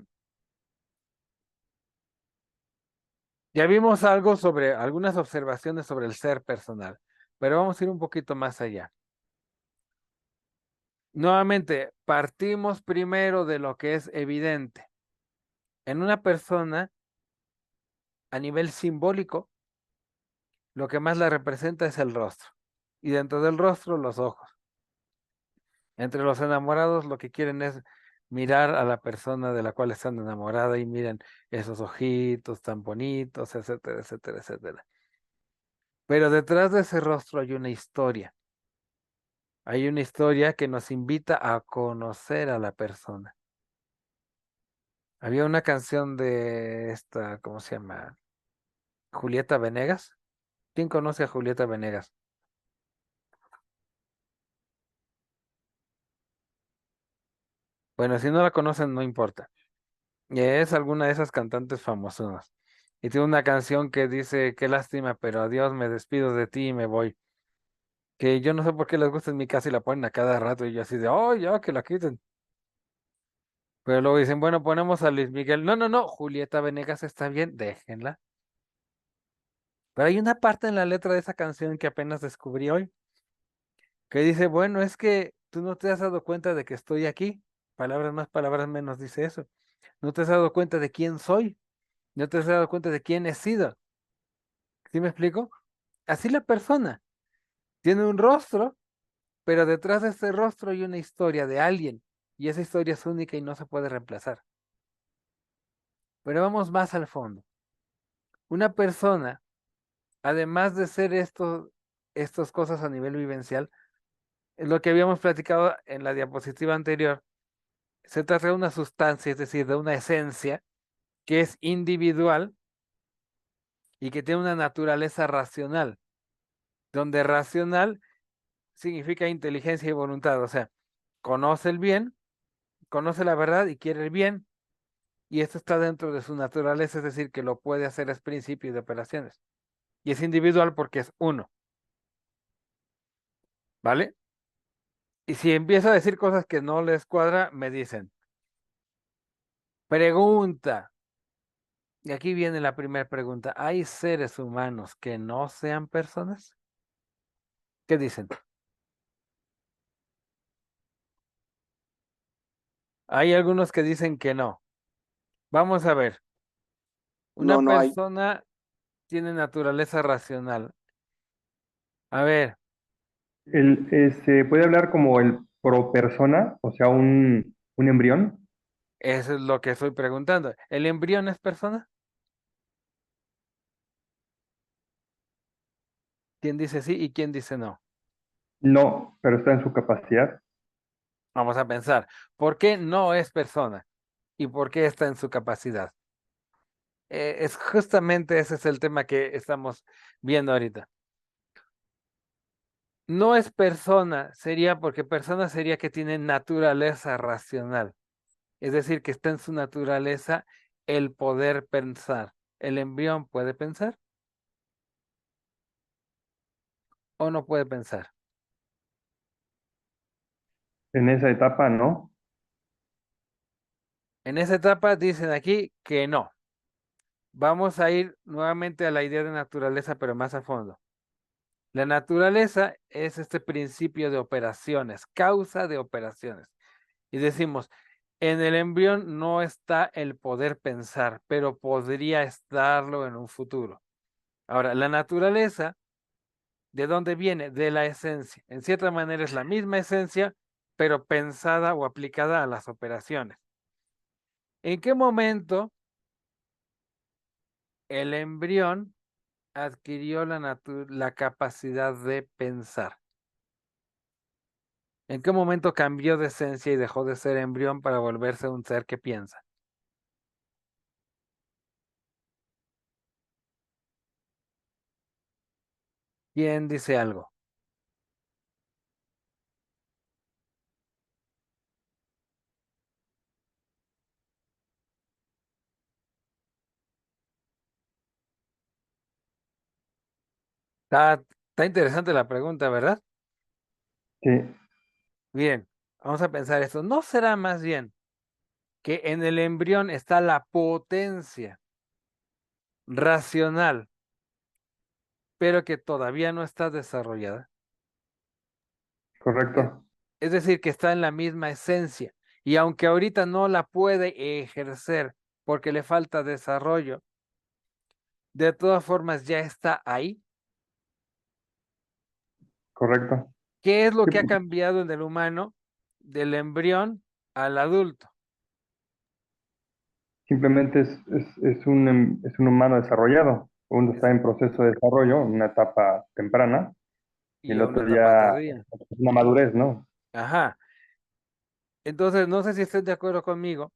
ya vimos algo sobre algunas observaciones sobre el ser personal, pero vamos a ir un poquito más allá. Nuevamente, partimos primero de lo que es evidente. En una persona, a nivel simbólico, lo que más la representa es el rostro. Y dentro del rostro, los ojos. Entre los enamorados, lo que quieren es mirar a la persona de la cual están enamorada y miren esos ojitos tan bonitos, etcétera, etcétera, etcétera. Pero detrás de ese rostro hay una historia. Hay una historia que nos invita a conocer a la persona. Había una canción de esta, ¿cómo se llama? Julieta Venegas. ¿Quién conoce a Julieta Venegas? Bueno, si no la conocen, no importa. Es alguna de esas cantantes famosas. Y tiene una canción que dice, qué lástima, pero adiós, me despido de ti y me voy. que yo no sé por qué les gusta en mi casa y la ponen a cada rato y yo así de, oh, ya, que la quiten. Pero luego dicen, bueno, ponemos a Luis Miguel. No, no, no, Julieta Venegas está bien, déjenla. Pero hay una parte en la letra de esa canción que apenas descubrí hoy, que dice, bueno, es que tú no te has dado cuenta de que estoy aquí. Palabras más, palabras menos, dice eso. No te has dado cuenta de quién soy. No te has dado cuenta de quién he sido. ¿Sí me explico? Así la persona tiene un rostro, pero detrás de ese rostro hay una historia de alguien. Y esa historia es única y no se puede reemplazar. Pero vamos más al fondo. Una persona, además de ser estas cosas a nivel vivencial, es lo que habíamos platicado en la diapositiva anterior, se trata de una sustancia, es decir, de una esencia que es individual y que tiene una naturaleza racional, donde racional significa inteligencia y voluntad, o sea, conoce el bien, conoce la verdad y quiere el bien, y esto está dentro de su naturaleza, es decir, que lo puede hacer, es principio de operaciones. Y es individual porque es uno, ¿vale? Y si empiezo a decir cosas que no les cuadra, me dicen, pregunta. Y aquí viene la primera pregunta. ¿Hay seres humanos que no sean personas? ¿Qué dicen? Hay algunos que dicen que no. Vamos a ver. Una No, no hay. persona tiene naturaleza racional. A ver, ¿Se puede hablar como el pro persona, o sea, un embrión? eso es lo que estoy preguntando. ¿El embrión es persona? ¿Quién dice sí y quién dice no? No, pero está en su capacidad. Vamos a pensar. ¿Por qué no es persona? ¿Y por qué está en su capacidad? Es justamente ese es el tema que estamos viendo ahorita. No es persona, sería porque persona sería que tiene naturaleza racional. Es decir, que está en su naturaleza el poder pensar. ¿El embrión puede pensar o no puede pensar? En esa etapa, no. En esa etapa dicen aquí que no. Vamos a ir nuevamente a la idea de naturaleza, pero más a fondo. La naturaleza es este principio de operaciones, causa de operaciones. Y decimos, en el embrión no está el poder pensar, pero podría estarlo en un futuro. Ahora, la naturaleza, ¿de dónde viene? De la esencia. En cierta manera es la misma esencia, pero pensada o aplicada a las operaciones. ¿En qué momento el embrión adquirió la capacidad de pensar? ¿En qué momento cambió de esencia y dejó de ser embrión para volverse un ser que piensa? ¿Quién dice algo? Está interesante la pregunta, ¿verdad? Sí, Bien, vamos a pensar esto. ¿No será más bien que en el embrión está la potencia racional, pero que todavía no está desarrollada? Es, correcto. es decir, que está en la misma esencia. Y aunque ahorita no la puede ejercer porque le falta desarrollo, de todas formas ya está ahí. Correcto. ¿Qué es lo Sí, que ha pues, cambiado en el humano del embrión al adulto? simplemente es un humano desarrollado. Uno está Es- en proceso de desarrollo, en una etapa temprana, y y el una otro etapa ya tardía. es una madurez, ¿no? Ajá. Entonces, no sé si estén de acuerdo conmigo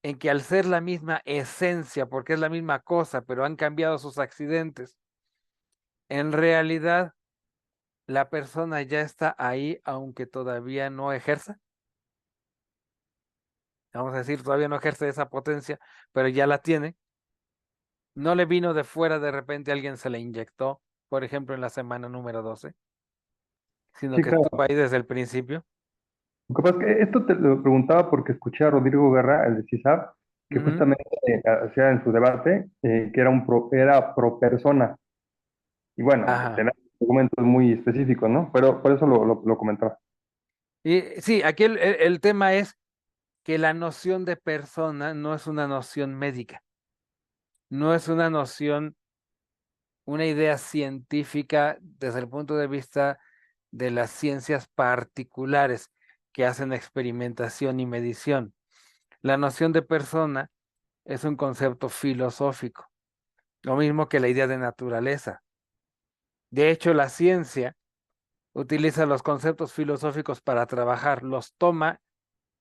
en que al ser la misma esencia, porque es la misma cosa, pero han cambiado sus accidentes, en realidad la persona ya está ahí, aunque todavía no ejerza. Vamos a decir, todavía no ejerce esa potencia, pero ya la tiene. No le vino de fuera, de repente alguien se le inyectó, por ejemplo, en la semana número 12. sino Sí, que claro. estuvo ahí desde el principio. Lo que pasa es que esto te lo preguntaba porque escuché a Rodrigo Guerra, el de CISAR, que Ujú. justamente hacía en su debate que era pro persona. Y bueno, Ajá. tenía argumentos muy específicos, ¿no? Pero por eso lo comentaba. Y sí, aquí el tema es que la noción de persona no es una noción médica, no es una noción, una idea científica desde el punto de vista de las ciencias particulares que hacen experimentación y medición. La noción de persona es un concepto filosófico, lo mismo que la idea de naturaleza. De hecho, la ciencia utiliza los conceptos filosóficos para trabajar, los toma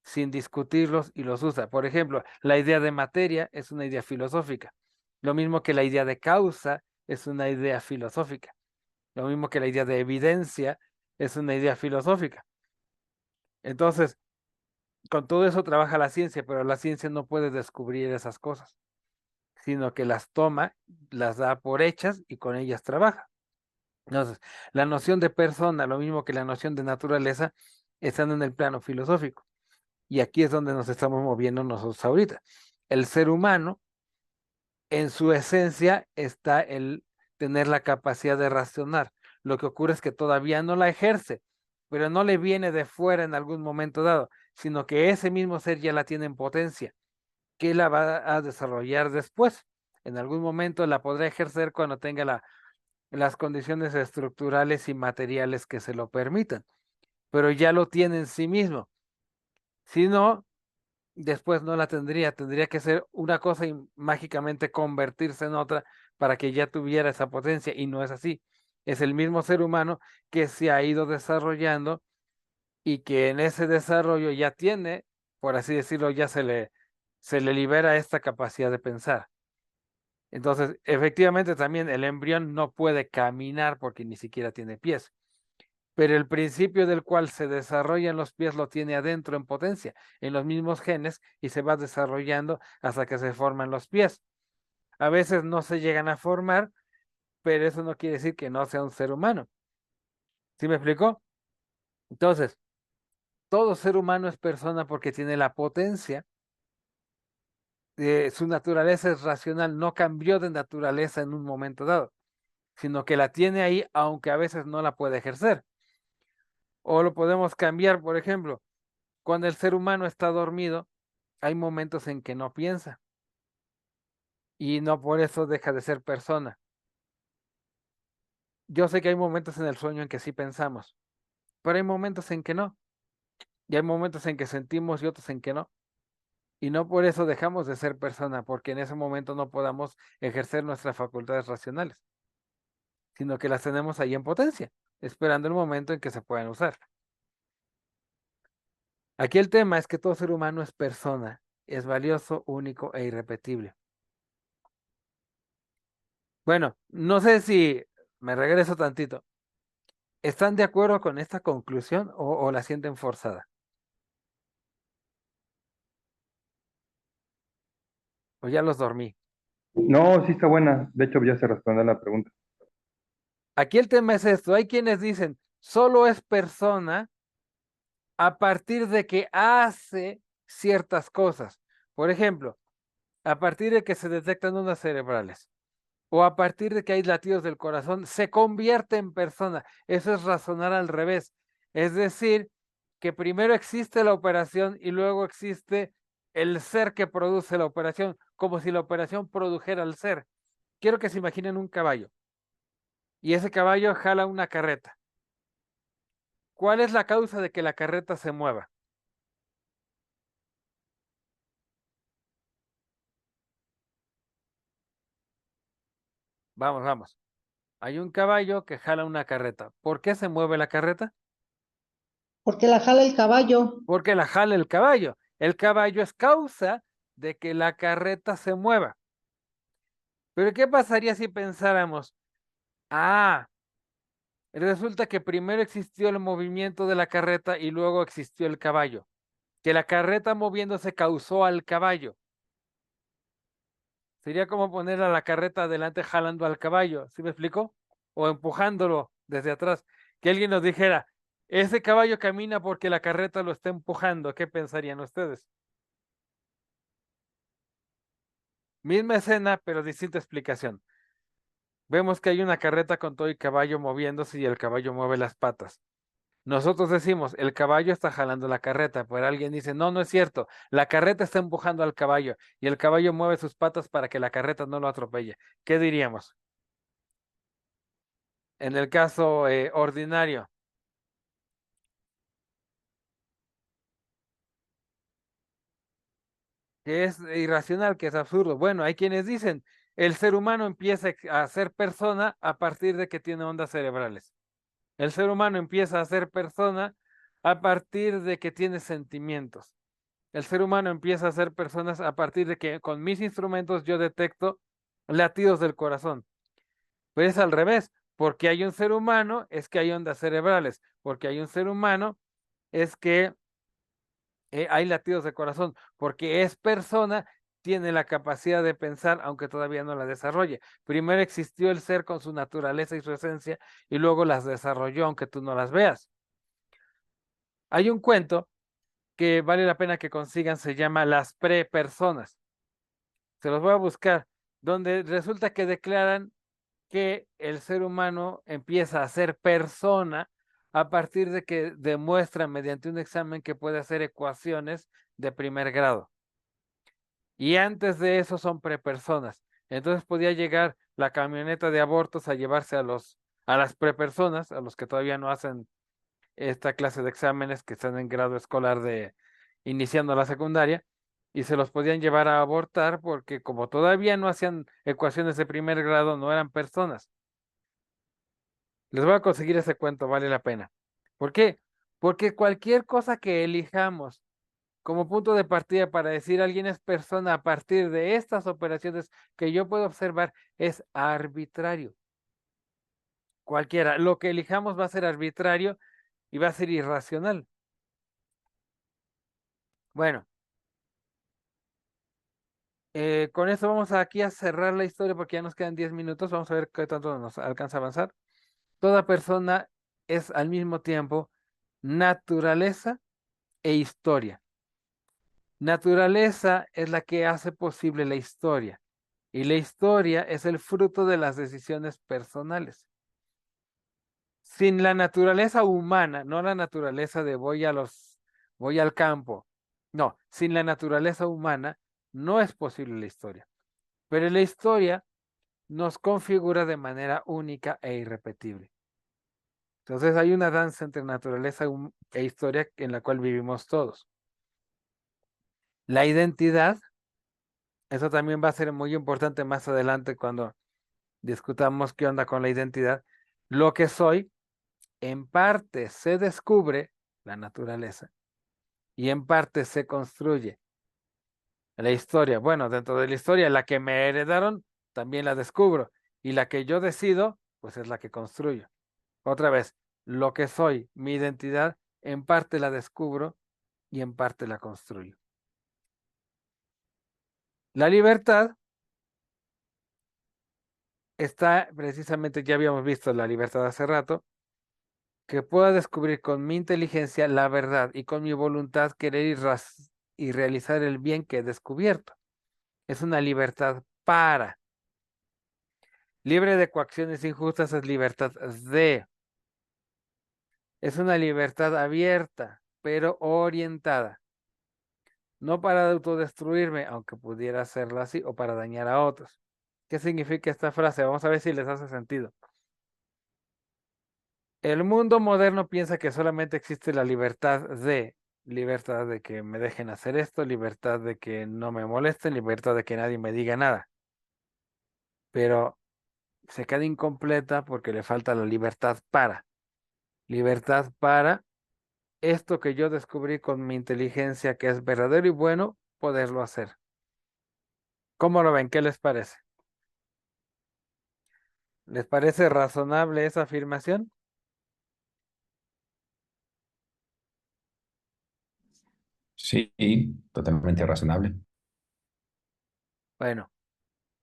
sin discutirlos y los usa. Por ejemplo, la idea de materia es una idea filosófica, lo mismo que la idea de causa es una idea filosófica, lo mismo que la idea de evidencia es una idea filosófica. Entonces, con todo eso trabaja la ciencia, pero la ciencia no puede descubrir esas cosas, sino que las toma, las da por hechas y con ellas trabaja. Entonces, la noción de persona, lo mismo que la noción de naturaleza, están en el plano filosófico. Y aquí es donde nos estamos moviendo nosotros ahorita. El ser humano, en su esencia, está el tener la capacidad de razonar. Lo que ocurre es que todavía no la ejerce, pero no le viene de fuera en algún momento dado, sino que ese mismo ser ya la tiene en potencia, que la va a desarrollar después. En algún momento la podrá ejercer cuando tenga las condiciones estructurales y materiales que se lo permitan, pero ya lo tiene en sí mismo. Si no, después no la tendría que ser una cosa y mágicamente convertirse en otra para que ya tuviera esa potencia, y no es así. Es el mismo ser humano que se ha ido desarrollando y que en ese desarrollo ya tiene, por así decirlo, ya se le libera esta capacidad de pensar. Entonces, efectivamente, también el embrión no puede caminar porque ni siquiera tiene pies, pero el principio del cual se desarrollan los pies lo tiene adentro en potencia, en los mismos genes, y se va desarrollando hasta que se forman los pies. A veces no se llegan a formar, pero eso no quiere decir que no sea un ser humano. ¿Sí me explicó? Entonces, todo ser humano es persona porque tiene la potencia. Su naturaleza es racional, no cambió de naturaleza en un momento dado, sino que la tiene ahí, aunque a veces no la puede ejercer. O lo podemos cambiar, por ejemplo, cuando el ser humano está dormido, hay momentos en que no piensa y no por eso deja de ser persona. Yo sé que hay momentos en el sueño en que sí pensamos, pero hay momentos en que no. Y hay momentos en que sentimos y otros en que no. Y no por eso dejamos de ser persona, porque en ese momento no podamos ejercer nuestras facultades racionales, sino que las tenemos ahí en potencia, esperando el momento en que se puedan usar. Aquí el tema es que todo ser humano es persona, es valioso, único e irrepetible. Bueno, no sé si me regreso tantito. ¿Están de acuerdo con esta conclusión o la sienten forzada? O ya los dormí. No, sí está buena. De hecho, ya se respondió la pregunta. Aquí el tema es esto. Hay quienes dicen, solo es persona a partir de que hace ciertas cosas. Por ejemplo, a partir de que se detectan ondas cerebrales o a partir de que hay latidos del corazón, se convierte en persona. Eso es razonar al revés. Es decir, que primero existe la operación y luego existe el ser que produce la operación, como si la operación produjera el ser. Quiero que se imaginen un caballo y ese caballo jala una carreta. ¿Cuál es la causa de que la carreta se mueva? Vamos, vamos. Hay un caballo que jala una carreta. ¿Por qué se mueve la carreta? Porque la jala el caballo. Porque la jala el caballo. El caballo es causa de que la carreta se mueva. Pero ¿qué pasaría si pensáramos, ah, resulta que primero existió el movimiento de la carreta y luego existió el caballo? Que la carreta moviéndose causó al caballo. Sería como poner a la carreta adelante jalando al caballo, ¿sí me explico? O empujándolo desde atrás. Que alguien nos dijera, Ese caballo camina porque la carreta lo está empujando. ¿Qué pensarían ustedes? Misma escena, pero distinta explicación. Vemos que hay una carreta con todo y caballo moviéndose y el caballo mueve las patas. Nosotros decimos, el caballo está jalando la carreta, pero alguien dice, no, no es cierto, la carreta está empujando al caballo y el caballo mueve sus patas para que la carreta no lo atropelle. ¿Qué diríamos? En el caso ordinario, que es irracional, que es absurdo. Bueno, hay quienes dicen, el ser humano empieza a ser persona a partir de que tiene ondas cerebrales. El ser humano empieza a ser persona a partir de que tiene sentimientos. El ser humano empieza a ser personas a partir de que con mis instrumentos yo detecto latidos del corazón. Pero es al revés, porque hay un ser humano es que hay ondas cerebrales, porque hay un ser humano es que hay latidos de corazón, porque es persona, tiene la capacidad de pensar, aunque todavía no la desarrolle. Primero existió el ser con su naturaleza y su esencia, y luego las desarrolló, aunque tú no las veas. Hay un cuento que vale la pena que consigan, se llama Las Prepersonas. Se los voy a buscar, donde resulta que declaran que el ser humano empieza a ser persona a partir de que demuestra mediante un examen que puede hacer ecuaciones de primer grado. Y antes de eso son prepersonas. Entonces podía llegar la camioneta de abortos a llevarse a las prepersonas, a los que todavía no hacen esta clase de exámenes, que están en grado escolar de iniciando la secundaria, y se los podían llevar a abortar porque como todavía no hacían ecuaciones de primer grado, no eran personas. Les voy a conseguir ese cuento, vale la pena. ¿Por qué? Porque cualquier cosa que elijamos como punto de partida para decir alguien es persona a partir de estas operaciones que yo puedo observar es arbitrario. Cualquiera, lo que elijamos va a ser arbitrario y va a ser irracional. Bueno, con eso vamos aquí a cerrar la historia porque ya nos quedan 10 minutos. Vamos a ver qué tanto nos alcanza a avanzar. Toda persona es al mismo tiempo naturaleza e historia. Naturaleza es la que hace posible la historia y la historia es el fruto de las decisiones personales. Sin la naturaleza humana, no la naturaleza de voy al campo. No, sin la naturaleza humana no es posible la historia. Pero la historia nos configura de manera única e irrepetible. Entonces hay una danza entre naturaleza e historia en la cual vivimos todos. La identidad, eso también va a ser muy importante más adelante cuando discutamos qué onda con la identidad. Lo que soy, en parte se descubre, la naturaleza, y en parte se construye. La historia, bueno, dentro de la historia, la que me heredaron, también la descubro, y la que yo decido, pues es la que construyo. Otra vez, lo que soy, mi identidad, en parte la descubro y en parte la construyo. La libertad está precisamente, ya habíamos visto la libertad hace rato, que pueda descubrir con mi inteligencia la verdad y con mi voluntad querer y realizar el bien que he descubierto. Es una libertad para. Libre de coacciones injustas es libertad de. Es una libertad abierta, pero orientada. No para autodestruirme, aunque pudiera hacerlo así, o para dañar a otros. ¿Qué significa esta frase? Vamos a ver si les hace sentido. El mundo moderno piensa que solamente existe la libertad de que me dejen hacer esto, libertad de que no me molesten, libertad de que nadie me diga nada. Pero se queda incompleta porque le falta la libertad para. Libertad para esto que yo descubrí con mi inteligencia que es verdadero y bueno, poderlo hacer. ¿Cómo lo ven? ¿Qué les parece? ¿Les parece razonable esa afirmación? Sí, totalmente razonable. Bueno,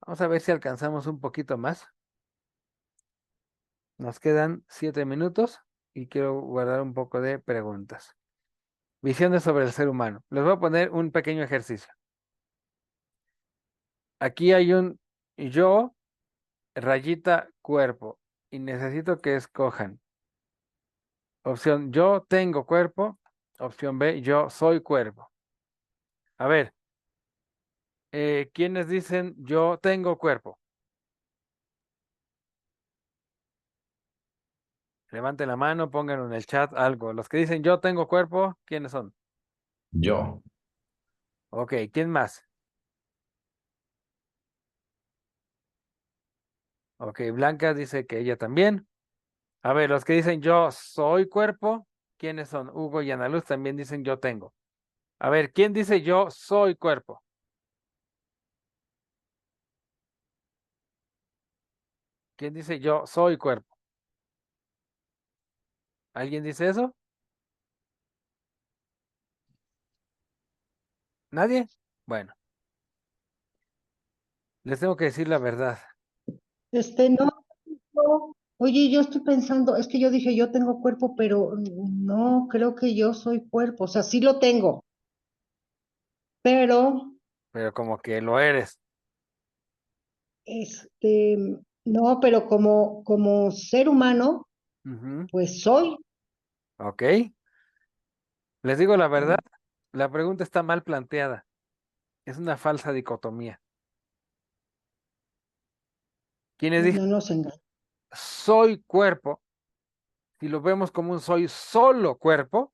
vamos a ver si alcanzamos un poquito más. Nos quedan 7 minutos. y quiero guardar un poco de preguntas. Visiones sobre el ser humano. Les voy a poner un pequeño ejercicio. Aquí hay un yo, rayita, cuerpo, y necesito que escojan. Opción, yo tengo cuerpo. Opción B, yo soy cuerpo. A ver, ¿quiénes dicen yo tengo cuerpo? Levanten la mano, pónganlo en el chat algo. Los que dicen yo tengo cuerpo, ¿quiénes son? Yo. Ok, ¿quién más? Ok, Blanca dice que ella también. A ver, los que dicen yo soy cuerpo, ¿quiénes son? Hugo y Ana Luz también dicen yo tengo. A ver, ¿quién dice yo soy cuerpo? ¿Quién dice yo soy cuerpo? ¿Alguien dice eso? ¿Nadie? Bueno, les tengo que decir la verdad. No, oye, yo estoy pensando, es que yo dije yo tengo cuerpo, pero no creo que yo soy cuerpo, o sea, sí lo tengo, pero Pero como que lo eres. este, no, pero como ser humano, Ujú. pues soy. Ok. Les digo la verdad, la pregunta está mal planteada. Es una falsa dicotomía. Quienes dicen No nos engañan. soy cuerpo, si lo vemos como un soy solo cuerpo,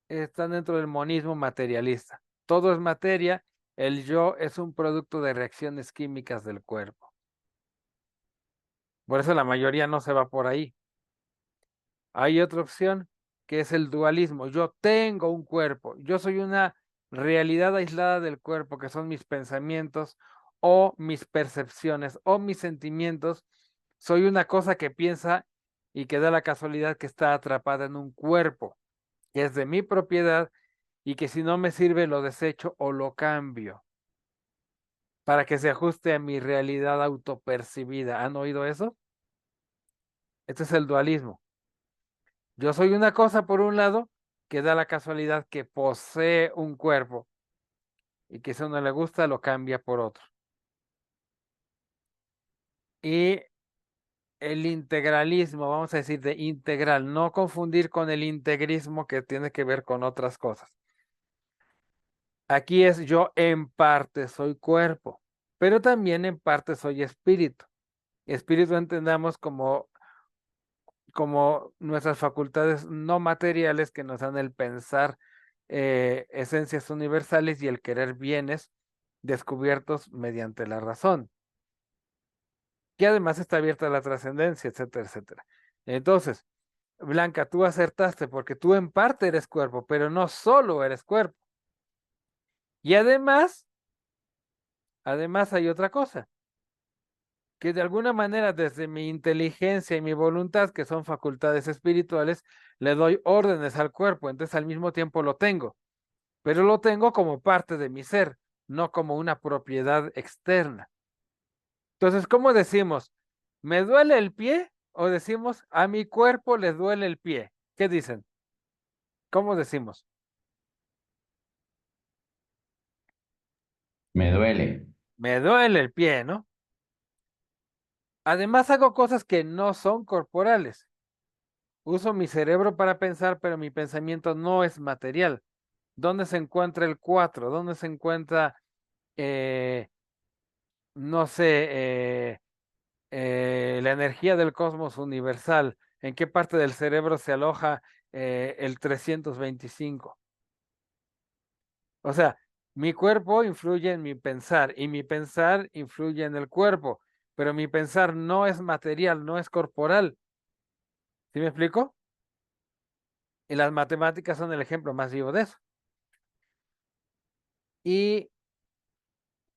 están dentro del monismo materialista. Todo es materia, el yo es un producto de reacciones químicas del cuerpo. Por eso la mayoría no se va por ahí. Hay otra opción que es el dualismo. Yo tengo un cuerpo, yo soy una realidad aislada del cuerpo, que son mis pensamientos o mis percepciones o mis sentimientos. Soy una cosa que piensa y que da la casualidad que está atrapada en un cuerpo, que es de mi propiedad y que si no me sirve lo desecho o lo cambio para que se ajuste a mi realidad autopercibida. ¿Han oído eso? Este es el dualismo. Yo soy una cosa por un lado que da la casualidad que posee un cuerpo y que si a uno le gusta lo cambia por otro. Y el integralismo, vamos a decir de integral, no confundir con el integrismo que tiene que ver con otras cosas. Aquí es yo en parte soy cuerpo, pero también en parte soy espíritu. Espíritu entendamos como nuestras facultades no materiales que nos dan el pensar esencias universales y el querer bienes descubiertos mediante la razón, que además está abierta a la trascendencia, etcétera, etcétera. Entonces, Blanca, tú acertaste porque tú en parte eres cuerpo, pero no solo eres cuerpo. Y además hay otra cosa, que de alguna manera desde mi inteligencia y mi voluntad, que son facultades espirituales, le doy órdenes al cuerpo, entonces al mismo tiempo lo tengo, pero lo tengo como parte de mi ser, no como una propiedad externa. Entonces, ¿cómo decimos? ¿Me duele el pie? O decimos, a mi cuerpo le duele el pie. ¿Qué dicen? ¿Cómo decimos? Me duele. Me duele el pie, ¿no? Además hago cosas que no son corporales. Uso mi cerebro para pensar, pero mi pensamiento no es material. ¿Dónde se encuentra el 4? ¿Dónde se encuentra, eh, no sé, la energía del cosmos universal? ¿En qué parte del cerebro se aloja el 325? O sea, mi cuerpo influye en mi pensar y mi pensar influye en el cuerpo, pero mi pensar no es material, no es corporal. ¿Sí me explico? Y las matemáticas son el ejemplo más vivo de eso. Y,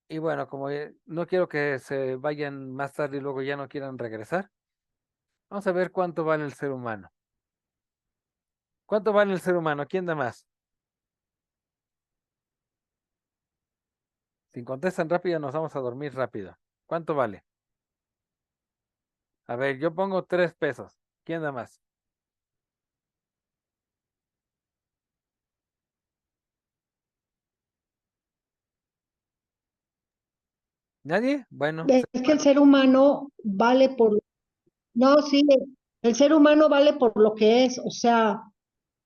y bueno, como no quiero que se vayan más tarde y luego ya no quieran regresar, vamos a ver cuánto vale el ser humano. ¿Cuánto vale el ser humano? ¿Quién da más? Si contestan rápido, nos vamos a dormir rápido. ¿Cuánto vale? A ver, yo pongo 3 pesos. ¿Quién da más? ¿Nadie? Bueno, Es que el ser humano vale por, no, sí, el ser humano vale por lo que es, o sea,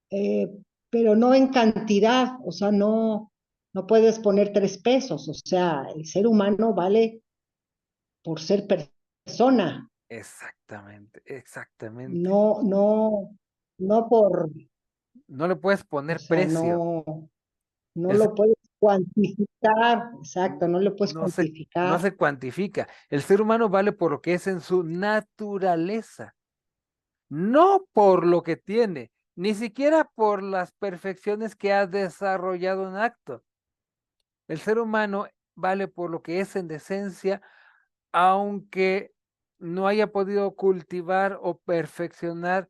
eh, pero no en cantidad, o sea, no, no puedes poner 3 pesos, o sea, el ser humano vale por ser persona, exactamente, exactamente. no, no, no por, No le puedes o poner sea, precio. no, no El, lo puedes cuantificar, exacto, no lo puedes no cuantificar. se cuantifica. El ser humano vale por lo que es en su naturaleza, no por lo que tiene, ni siquiera por las perfecciones que ha desarrollado en acto. El ser humano vale por lo que es en esencia, aunque no haya podido cultivar o perfeccionar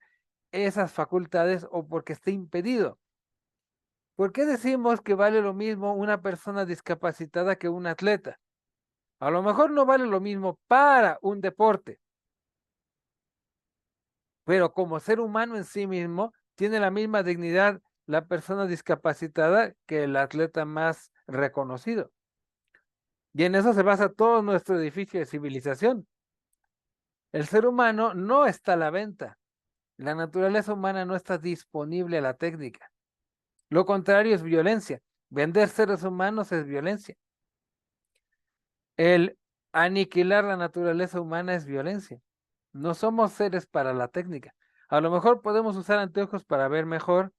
esas facultades o porque esté impedido. ¿Por qué decimos que vale lo mismo una persona discapacitada que un atleta? A lo mejor no vale lo mismo para un deporte, pero como ser humano en sí mismo, tiene la misma dignidad la persona discapacitada que el atleta más reconocido. Y en eso se basa todo nuestro edificio de civilización. El ser humano no está a la venta. La naturaleza humana no está disponible a la técnica. Lo contrario es violencia. Vender seres humanos es violencia. El aniquilar la naturaleza humana es violencia. No somos seres para la técnica. A lo mejor podemos usar anteojos para ver mejor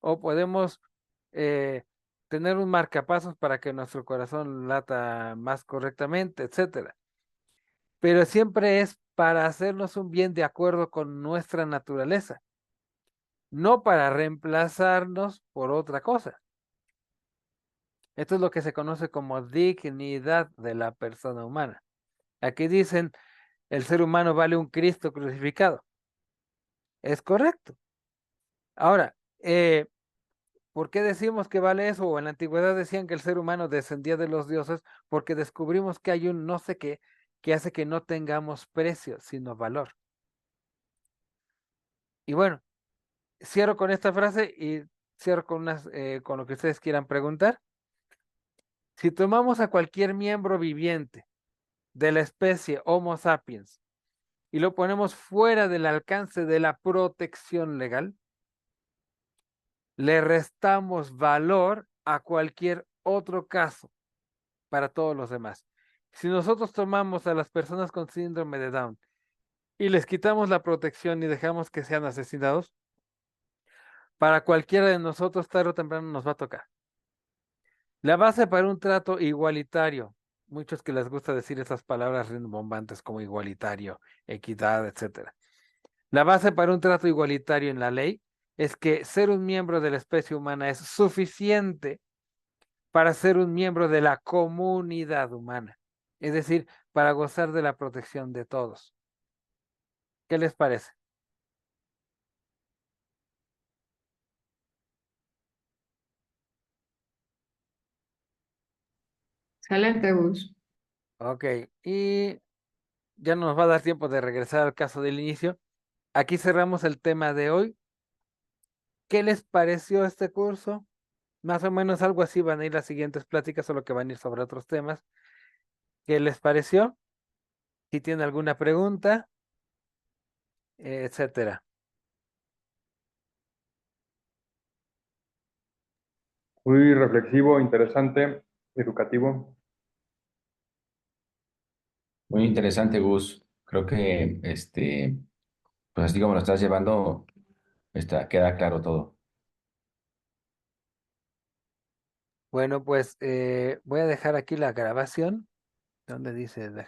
o podemos eh, tener un marcapasos para que nuestro corazón lata más correctamente, etcétera. Pero siempre es para hacernos un bien de acuerdo con nuestra naturaleza, no para reemplazarnos por otra cosa. Esto es lo que se conoce como dignidad de la persona humana. Aquí dicen, el ser humano vale un Cristo crucificado. Es correcto. Ahora, ¿por qué decimos que vale eso? O en la antigüedad decían que el ser humano descendía de los dioses porque descubrimos que hay un no sé qué que hace que no tengamos precio, sino valor. Y bueno, cierro con esta frase y cierro con lo que ustedes quieran preguntar. Si tomamos a cualquier miembro viviente de la especie Homo sapiens y lo ponemos fuera del alcance de la protección legal, le restamos valor a cualquier otro caso para todos los demás. Si nosotros tomamos a las personas con síndrome de Down y les quitamos la protección y dejamos que sean asesinados, para cualquiera de nosotros tarde o temprano nos va a tocar. La base para un trato igualitario, muchos que les gusta decir esas palabras rimbombantes como igualitario, equidad, etcétera. La base para un trato igualitario en la ley es que ser un miembro de la especie humana es suficiente para ser un miembro de la comunidad humana, es decir, para gozar de la protección de todos. ¿Qué les parece? Excelente, Gus. Ok, y ya no nos va a dar tiempo de regresar al caso del inicio. Aquí cerramos el tema de hoy. ¿Qué les pareció este curso? Más o menos algo así van a ir las siguientes pláticas, solo que van a ir sobre otros temas. ¿Qué les pareció? Si tienen alguna pregunta, etcétera. Muy reflexivo, interesante, educativo. Muy interesante, Gus. Creo que pues así como lo estás llevando, queda claro todo. Bueno, pues voy a dejar aquí la grabación donde dice